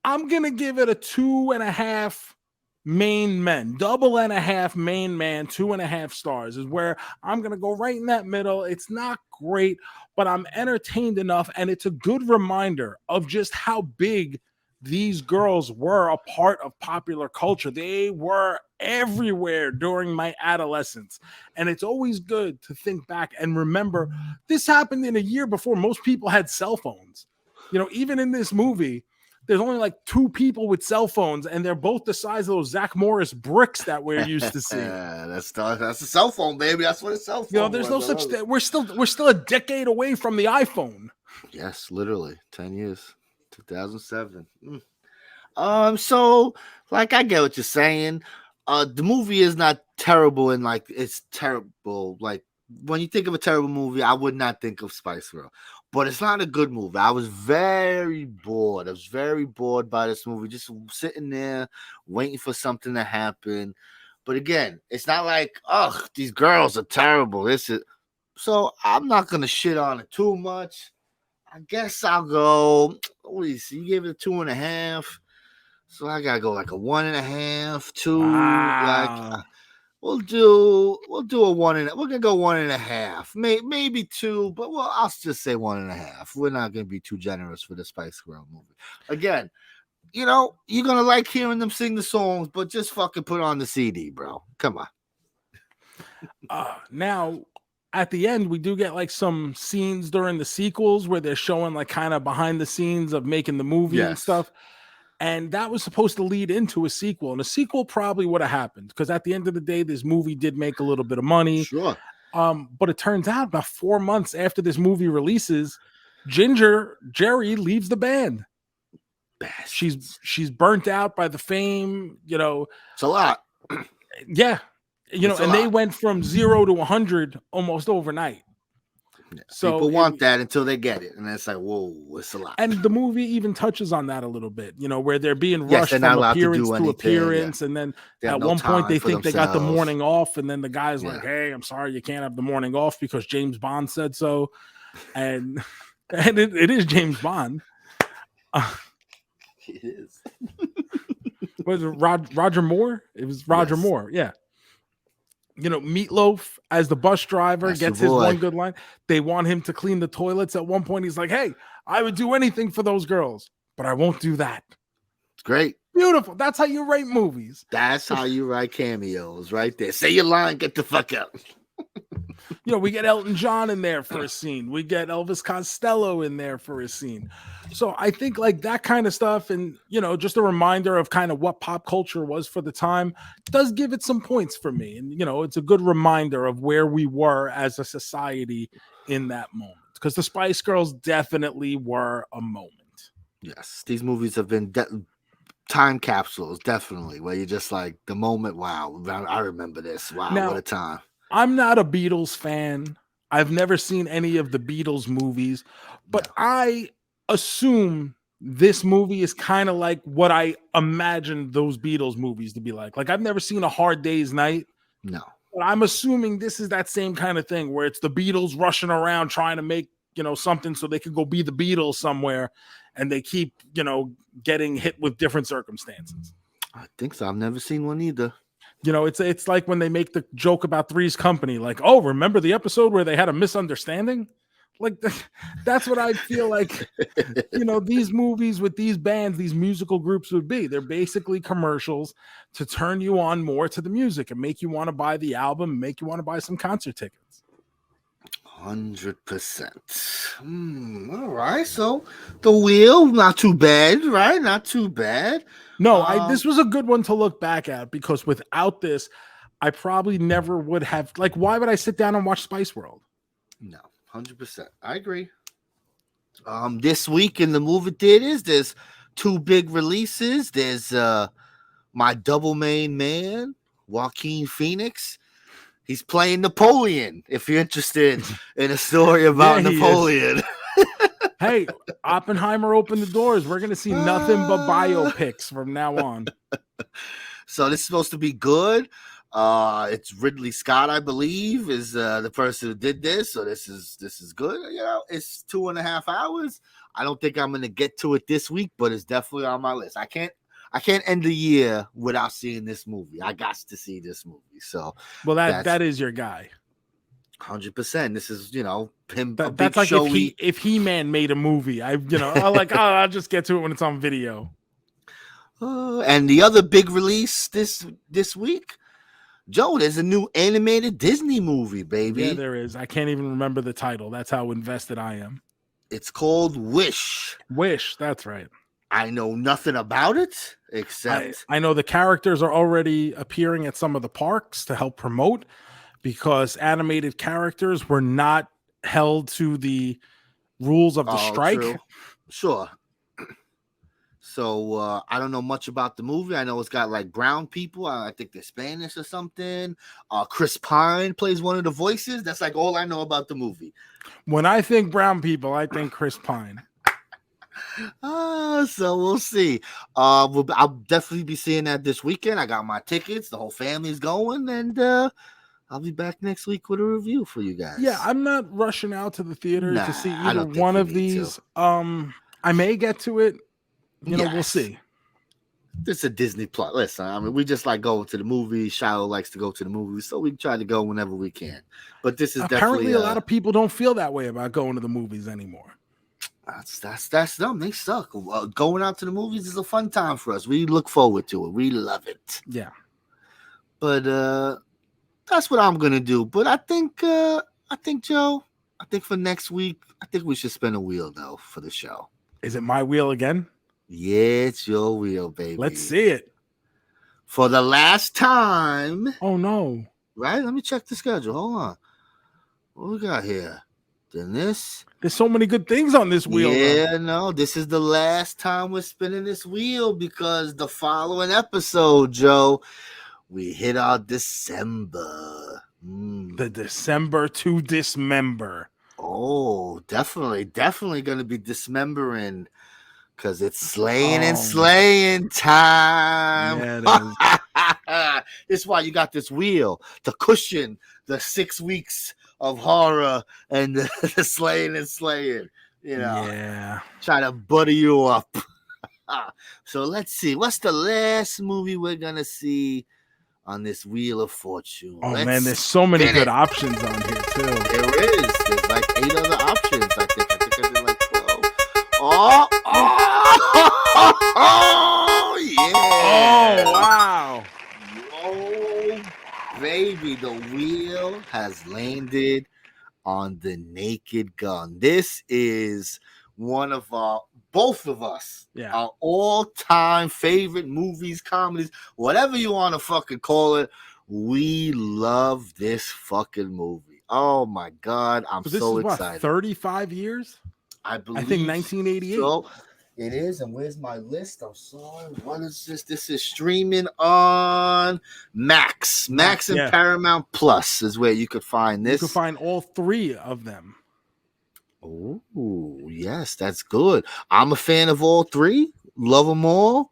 [SPEAKER 2] I'm going to give it a 2.5 main men, double and a half main man, 2.5 stars is where I'm going to go right in that middle. It's not great, but I'm entertained enough. And it's a good reminder of just how big these girls were a part of popular culture. They were everywhere during my adolescence. And it's always good to think back and remember this happened in a year before most people had cell phones. Even in this movie, there's only like 2 people with cell phones, and they're both the size of those Zach Morris bricks that we're used to seeing.
[SPEAKER 3] That's a cell phone, baby. That's what a cell phone.
[SPEAKER 2] There's no such thing. We're still a decade away from the iPhone.
[SPEAKER 3] Yes, literally 10 years, 2007. So like I get what you're saying. The movie is not terrible, and like it's terrible. Like when you think of a terrible movie, I would not think of Spice Girl. But it's not a good movie. I was very bored. I was very bored by this movie, just sitting there waiting for something to happen. But again, it's not like, these girls are terrible. So I'm not going to shit on it too much. I guess I'll go, what do you see? You gave it a 2.5. So I got to go like a 1.5, 2.
[SPEAKER 2] Wow.
[SPEAKER 3] Like, We'll do a 1. We're gonna go 1.5, maybe 2, but I'll just say 1.5. We're not gonna be too generous for the Spice Girl movie. Again, you're gonna like hearing them sing the songs, but just fucking put on the CD, bro. Come
[SPEAKER 2] on. Now, at the end, we do get like some scenes during the sequels where they're showing like kind of behind the scenes of making the movie and stuff. And that was supposed to lead into a sequel. And a sequel probably would have happened because at the end of the day, this movie did make a little bit of money.
[SPEAKER 3] Sure.
[SPEAKER 2] But it turns out about 4 months after this movie releases, Ginger Jerry leaves the band.
[SPEAKER 3] Bastards.
[SPEAKER 2] She's burnt out by the fame,
[SPEAKER 3] It's a lot.
[SPEAKER 2] Yeah. They went from 0 to 100 almost overnight.
[SPEAKER 3] Yeah,
[SPEAKER 2] so
[SPEAKER 3] people want that until they get it, and it's like, whoa, it's a lot.
[SPEAKER 2] And the movie even touches on that a little bit, where they're being rushed from appearance to appearance, and then at one point they think they got the morning off, and then the guy's like, "Hey, I'm sorry, you can't have the morning off because James Bond said so," and it is James Bond.
[SPEAKER 3] It is.
[SPEAKER 2] Was it Roger Moore? It was Roger Moore, yeah. Meatloaf as the bus driver gets his one good line. They want him to clean the toilets. At one point, he's like, "Hey, I would do anything for those girls, but I won't do that."
[SPEAKER 3] It's great.
[SPEAKER 2] Beautiful. That's how you write movies.
[SPEAKER 3] That's how you write cameos right there. Say your line, get the fuck out.
[SPEAKER 2] We get Elton John in there for a scene. We get Elvis Costello in there for a scene. So I think like that kind of stuff, and just a reminder of kind of what pop culture was for the time, does give it some points for me. And it's a good reminder of where we were as a society in that moment, because the Spice Girls definitely were a moment.
[SPEAKER 3] Yes, these movies have been time capsules, definitely, where you're just like the moment. Wow, I remember this. Wow, what a time.
[SPEAKER 2] I'm not a Beatles fan. I've never seen any of the Beatles movies, but I assume this movie is kind of like what I imagined those Beatles movies to be like. Like, I've never seen A Hard Day's Night.
[SPEAKER 3] No.
[SPEAKER 2] But I'm assuming this is that same kind of thing where it's the Beatles rushing around trying to make, something so they could go be the Beatles somewhere, and they keep, getting hit with different circumstances.
[SPEAKER 3] I think so. I've never seen one either.
[SPEAKER 2] It's like when they make the joke about Three's Company, like, "Oh, remember the episode where they had a misunderstanding?" Like, that's what I feel like, these movies with these bands, these musical groups would be. They're basically commercials to turn you on more to the music and make you want to buy the album, make you want to buy some concert tickets.
[SPEAKER 3] 100%. All right. So The Wheel, not too bad, right? Not too bad.
[SPEAKER 2] No, this was a good one to look back at, because without this, I probably never would have. Like, why would I sit down and watch Spice World?
[SPEAKER 3] No, 100%. I agree. This week in the movie theaters, there's 2 big releases. There's my double main man, Joaquin Phoenix. He's playing Napoleon, if you're interested in a story about Napoleon.
[SPEAKER 2] Hey, Oppenheimer opened the doors. We're going to see nothing but biopics from now on.
[SPEAKER 3] So this is supposed to be good. It's Ridley Scott, I believe, is the person who did this. So this is good. It's 2.5 hours. I don't think I'm going to get to it this week, but it's definitely on my list. I can't end the year without seeing this movie. I got to see this movie. So,
[SPEAKER 2] well, that is your guy.
[SPEAKER 3] 100%. This is, him.
[SPEAKER 2] That's like if He-Man made a movie. I'll just get to it when it's on video.
[SPEAKER 3] And the other big release this week, Joe, there's a new animated Disney movie, baby.
[SPEAKER 2] Yeah, there is. I can't even remember the title. That's how invested I am.
[SPEAKER 3] It's called Wish.
[SPEAKER 2] Wish. That's right.
[SPEAKER 3] I know nothing about it except
[SPEAKER 2] I know the characters are already appearing at some of the parks to help promote, because animated characters were not held to the rules of the strike.
[SPEAKER 3] True. Sure. So I don't know much about the movie. I know it's got like brown people. I think they're Spanish or something. Chris Pine plays one of the voices. That's like all I know about the movie.
[SPEAKER 2] When I think brown people, I think Chris Pine.
[SPEAKER 3] So we'll see. I'll definitely be seeing that this weekend. I got my tickets. The whole family's going, and I'll be back next week with a review for you guys.
[SPEAKER 2] Yeah, I'm not rushing out to the theater to see either one of these. I may get to it. We'll see.
[SPEAKER 3] This is a Disney plot. Listen, I mean, we just like go to the movies. Shiloh likes to go to the movies, so we try to go whenever we can. But this is
[SPEAKER 2] apparently
[SPEAKER 3] definitely
[SPEAKER 2] a lot of people don't feel that way about going to the movies anymore.
[SPEAKER 3] That's them. They suck. Going out to the movies is a fun time for us. We look forward to it. We love it.
[SPEAKER 2] Yeah.
[SPEAKER 3] But that's what I'm gonna do. But I think Joe, for next week, I think we should spin a wheel though for the show.
[SPEAKER 2] Is it my wheel again?
[SPEAKER 3] Yeah, it's your wheel, baby.
[SPEAKER 2] Let's see it.
[SPEAKER 3] For the last time.
[SPEAKER 2] Oh, no.
[SPEAKER 3] Right? Let me check the schedule. Hold on. What we got here? Then this.
[SPEAKER 2] There's so many good things on this wheel.
[SPEAKER 3] Yeah, no, this is the last time we're spinning this wheel because the following episode, Joe, we hit our December.
[SPEAKER 2] The December to dismember.
[SPEAKER 3] Oh, definitely going to be dismembering because it's slaying and slaying time.
[SPEAKER 2] Yeah, it is.
[SPEAKER 3] This is why you got this wheel to cushion the 6 weeks of horror and the slaying and slaying. You know,
[SPEAKER 2] yeah.
[SPEAKER 3] Try to butter you up. So let's see. What's the last movie we're going to see on this Wheel of Fortune?
[SPEAKER 2] Oh, man, there's so many good options on here, too.
[SPEAKER 3] There is. There's like 8 other options, I think. I did like 12. Oh, yeah.
[SPEAKER 2] Oh, wow.
[SPEAKER 3] Oh, baby, the wheel has landed on the Naked Gun. This is one of both of us, our all-time favorite movies, comedies, whatever you want to fucking call it. We love this fucking movie. Oh my God, I'm so excited.
[SPEAKER 2] What, 35 years?
[SPEAKER 3] I believe.
[SPEAKER 2] I think 1988.
[SPEAKER 3] So it is. And where's my list? I'm sorry. What is this? This is streaming on Max and Paramount Plus is where you could find this.
[SPEAKER 2] You can find all 3 of them.
[SPEAKER 3] Oh, yes, that's good. I'm a fan of all 3. Love them all.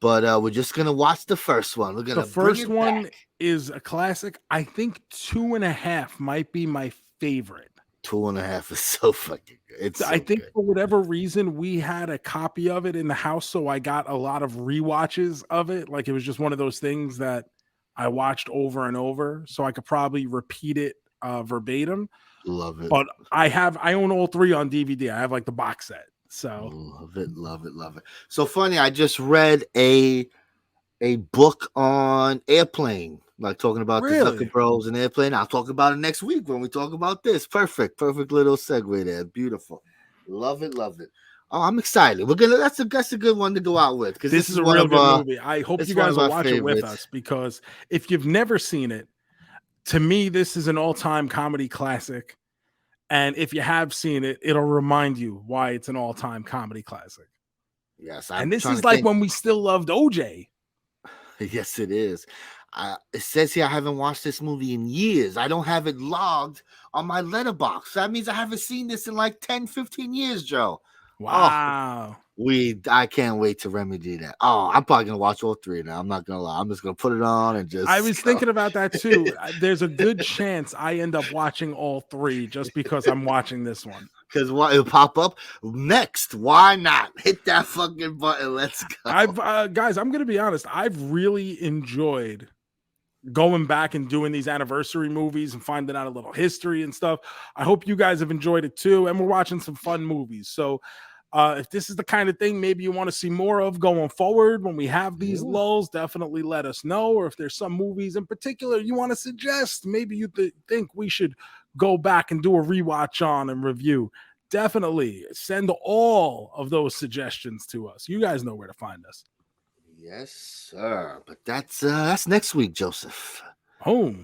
[SPEAKER 3] But we're just gonna watch the first one. We're gonna.
[SPEAKER 2] The first one is a classic. I think 2.5 might be my favorite.
[SPEAKER 3] 2.5 is so fucking good.
[SPEAKER 2] I think for whatever reason we had a copy of it in the house, so I got a lot of rewatches of it. Like it was just one of those things that I watched over and over, so I could probably repeat it verbatim.
[SPEAKER 3] Love it.
[SPEAKER 2] But I own all 3 on DVD. I have like the box set. So
[SPEAKER 3] love it. So funny, I just read a book on Airplane, like talking about the Zucker Bros and Airplane. I'll talk about it next week when we talk about this. Perfect little segue there. Beautiful. Love it. Oh, I'm excited. That's a good one to go out with because
[SPEAKER 2] this is a real good movie. I hope you guys will watch it with us because if you've never seen it, to me, this is an all-time comedy classic. And if you have seen it, it'll remind you why it's an all-time comedy classic.
[SPEAKER 3] Yes.
[SPEAKER 2] And this is like when we still loved OJ.
[SPEAKER 3] Yes, it is. It says here I haven't watched this movie in years. I don't have it logged on my letterbox. That means I haven't seen this in like 10, 15 years, Joe.
[SPEAKER 2] Wow.
[SPEAKER 3] I can't wait to remedy that. Oh, I'm probably gonna watch all 3 now. I'm not gonna lie. I'm just gonna put it on and just.
[SPEAKER 2] I was thinking about that too. There's a good chance I end up watching all 3 just because I'm watching this one.
[SPEAKER 3] Because it'll pop up next. Why not hit that fucking button? Let's go.
[SPEAKER 2] Guys, I'm gonna be honest. I've really enjoyed going back and doing these anniversary movies and finding out a little history and stuff. I hope you guys have enjoyed it too. And we're watching some fun movies. So if this is the kind of thing maybe you want to see more of going forward when we have these lulls, definitely let us know. Or if there's some movies in particular you want to suggest, maybe you think we should go back and do a rewatch on and review, definitely send all of those suggestions to us. You guys know where to find us.
[SPEAKER 3] Yes, sir. But that's next week, Joseph.
[SPEAKER 2] Oh,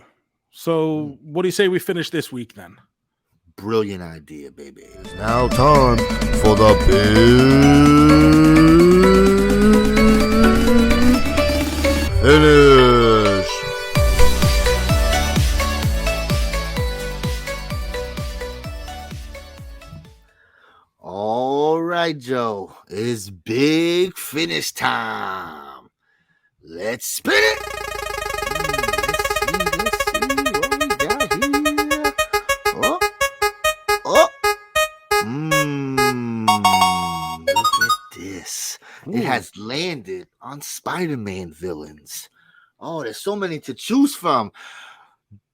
[SPEAKER 2] so what do you say we finish this week then?
[SPEAKER 3] Brilliant idea, baby.
[SPEAKER 1] It's now time for the big finish.
[SPEAKER 3] All right, Joe. It's big finish time. Let's spin it. Look at this. It has landed on Spider-Man villains. Oh, there's so many to choose from.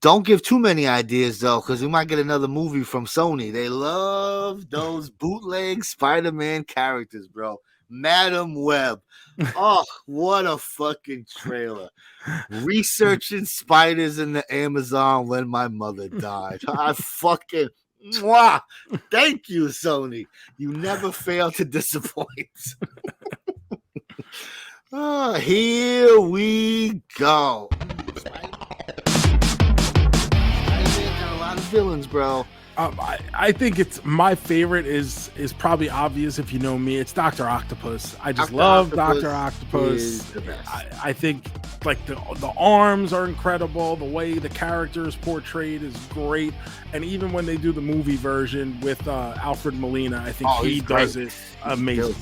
[SPEAKER 3] Don't give too many ideas, though, because we might get another movie from Sony. They love those bootleg Spider-Man characters, bro. Madam Web. Oh, what a fucking trailer. Researching spiders in the Amazon when my mother died. I fucking... Mwah! Thank you, Sony. You never fail to disappoint. Here we go. Spider-Man got a lot of villains, bro.
[SPEAKER 2] I think it's my favorite is probably obvious if you know me. It's Dr. Octopus. I just love Dr. Octopus. I think like the arms are incredible. The way the character is portrayed is great. And even when they do the movie version with Alfred Molina, I think he does it amazing.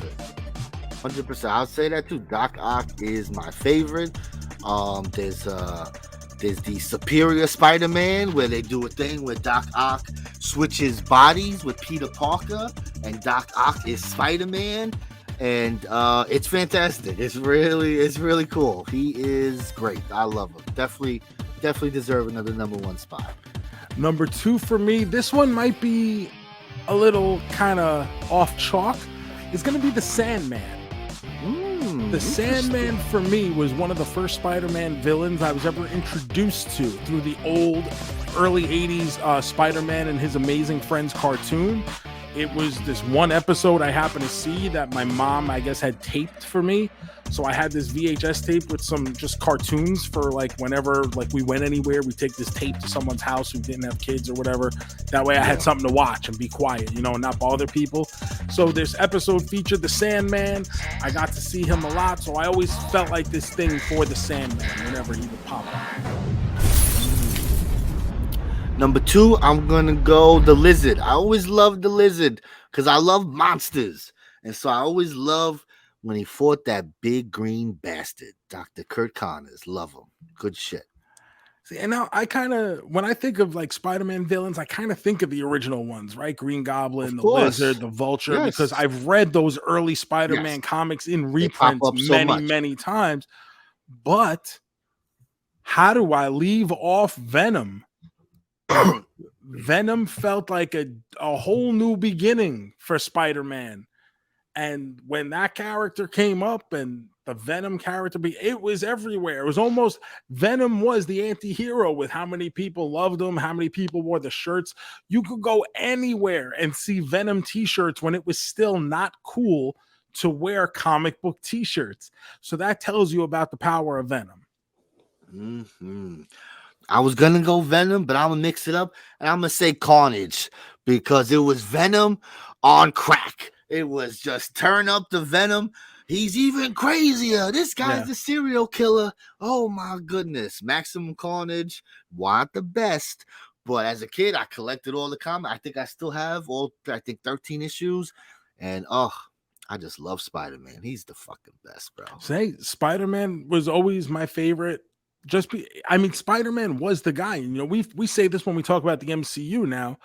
[SPEAKER 3] 100%. I'll say that too. Doc Ock is my favorite. There's the Superior Spider-Man where they do a thing where Doc Ock switches bodies with Peter Parker and Doc Ock is Spider-Man, and it's fantastic. It's really cool. He is great. I love him. Definitely deserve another -- 1 spot.
[SPEAKER 2] Number 2 for me, this one might be a little kind of off chalk. It's going to be the Sandman. The Sandman for me was one of the first Spider-Man villains I was ever introduced to through the old early 80s Spider-Man and His Amazing Friends cartoon. It was this one episode I happened to see that my mom, I guess, had taped for me. So I had this VHS tape with some just cartoons for like whenever like we went anywhere, we take this tape to someone's house who didn't have kids or whatever. That way I had something to watch and be quiet, and not bother people. So this episode featured the Sandman. I got to see him a lot. So I always felt like this thing for the Sandman whenever he would pop up.
[SPEAKER 3] Number 2, I'm going to go the Lizard. I always loved the Lizard because I love monsters. And so I always love when he fought that big green bastard, Dr. Kurt Connors. Love him. Good shit.
[SPEAKER 2] See, and now when I think of like Spider-Man villains, I kind of think of the original ones, right? Green Goblin, the Lizard, the Vulture, because I've read those early Spider-Man comics in reprints many times. But how do I leave off Venom? Venom felt like a whole new beginning for Spider-Man. And when that character came up and the Venom character, it was everywhere. It was almost Venom was the anti-hero with how many people loved him, how many people wore the shirts. You could go anywhere and see Venom t-shirts when it was still not cool to wear comic book t-shirts. So that tells you about the power of Venom.
[SPEAKER 3] Mm-hmm. I was going to go Venom, but I'm going to mix it up and I'm going to say Carnage because it was Venom on crack. It was just turn up the Venom. He's even crazier. This guy's a serial killer. Oh, my goodness. Maximum Carnage. Want the best. But as a kid, I collected all the comics. I think I still have 13 issues. And, I just love Spider-Man. He's the fucking best, bro.
[SPEAKER 2] Say, Spider-Man was always my favorite. Spider-Man was the guy. We say this when we talk about the MCU now.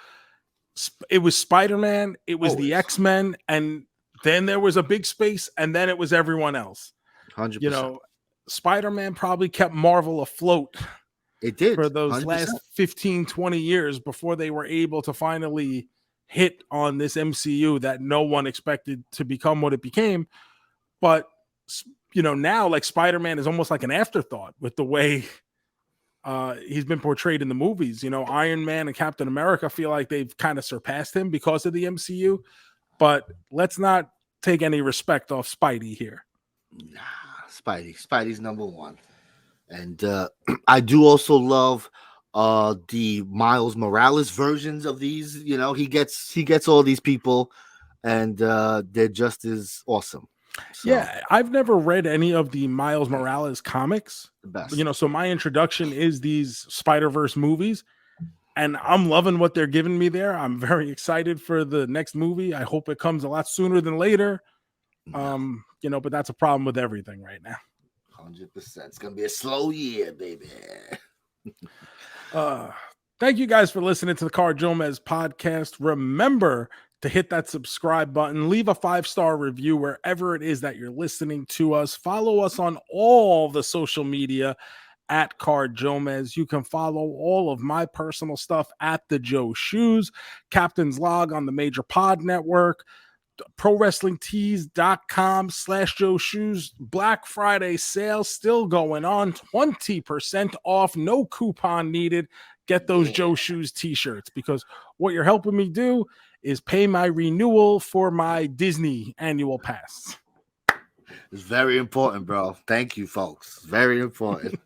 [SPEAKER 2] It was Spider-Man, it was the X-Men, and then there was a big space, and then it was everyone else.
[SPEAKER 3] 100%.
[SPEAKER 2] Spider-Man probably kept Marvel afloat.
[SPEAKER 3] It did.
[SPEAKER 2] For those
[SPEAKER 3] 100%.
[SPEAKER 2] last 15, 20 years before they were able to finally hit on this MCU that no one expected to become what it became. But, now like Spider-Man is almost like an afterthought with the way he's been portrayed in the movies. Iron Man and Captain America feel like they've kind of surpassed him because of the MCU, but let's not take any respect off Spidey here.
[SPEAKER 3] Nah, Spidey's number 1. And I do also love the Miles Morales versions of these. He gets all these people and they're just as awesome. So,
[SPEAKER 2] yeah, I've never read any of the Miles Morales comics.
[SPEAKER 3] The best.
[SPEAKER 2] So my introduction is these Spider-Verse movies, and I'm loving what they're giving me there. I'm very excited for the next movie. I hope it comes a lot sooner than later. But that's a problem with everything right now.
[SPEAKER 3] 100%. It's gonna be a slow year, baby.
[SPEAKER 2] Thank you guys for listening to the Car JoeMeZ podcast. Remember to hit that subscribe button, leave a 5-star review wherever it is that you're listening to us. Follow us on all the social media at Car JoeMeZ. You can follow all of my personal stuff at the Joe Shoes, Captain's Log on the Major Pod Network, ProWrestlingTees.com/Joe Shoes. Black Friday sale still going on, 20% off, no coupon needed. Get those Joe Shoes t-shirts, because what you're helping me do is pay my renewal for my Disney annual pass.
[SPEAKER 3] It's very important, bro. Thank you, folks. Very important.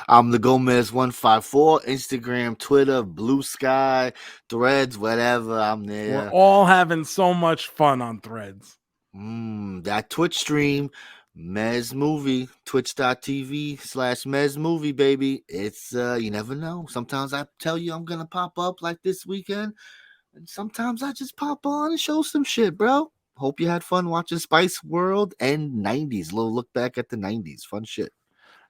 [SPEAKER 3] I'm the JoeMeZ154, Instagram, Twitter, Blue Sky, Threads, whatever. I'm there.
[SPEAKER 2] We're all having so much fun on Threads.
[SPEAKER 3] That Twitch stream, Mez Movie, twitch.tv/Mez Movie, baby. It's you never know. Sometimes I tell you I'm gonna pop up like this weekend, and sometimes I just pop on and show some shit, bro. Hope you had fun watching Spice World and 90s. A little look back at the 90s. Fun shit.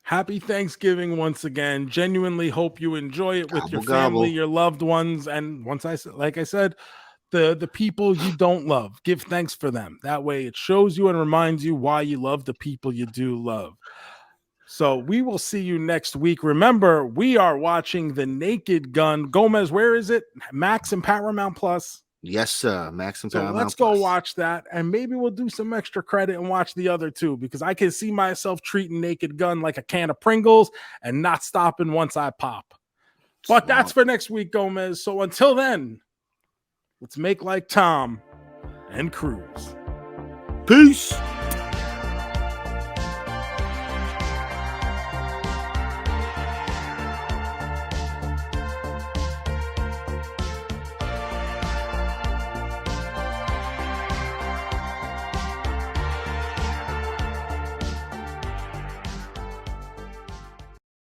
[SPEAKER 2] Happy Thanksgiving once again. Genuinely hope you enjoy it with your family, your loved ones, and like I said, the people you don't love. Give thanks for them. That way it shows you and reminds you why you love the people you do love. So we will see you next week. Remember, we are watching The Naked Gun. JoeMeZ, where is it? Max and Paramount Plus.
[SPEAKER 3] Yes, sir. Max and Paramount.
[SPEAKER 2] Let's go watch that, and maybe we'll do some extra credit and watch the other two, because I can see myself treating Naked Gun like a can of Pringles and not stopping once I pop. But that's for next week, JoeMeZ. So until then, let's make like Tom and cruise.
[SPEAKER 3] Peace.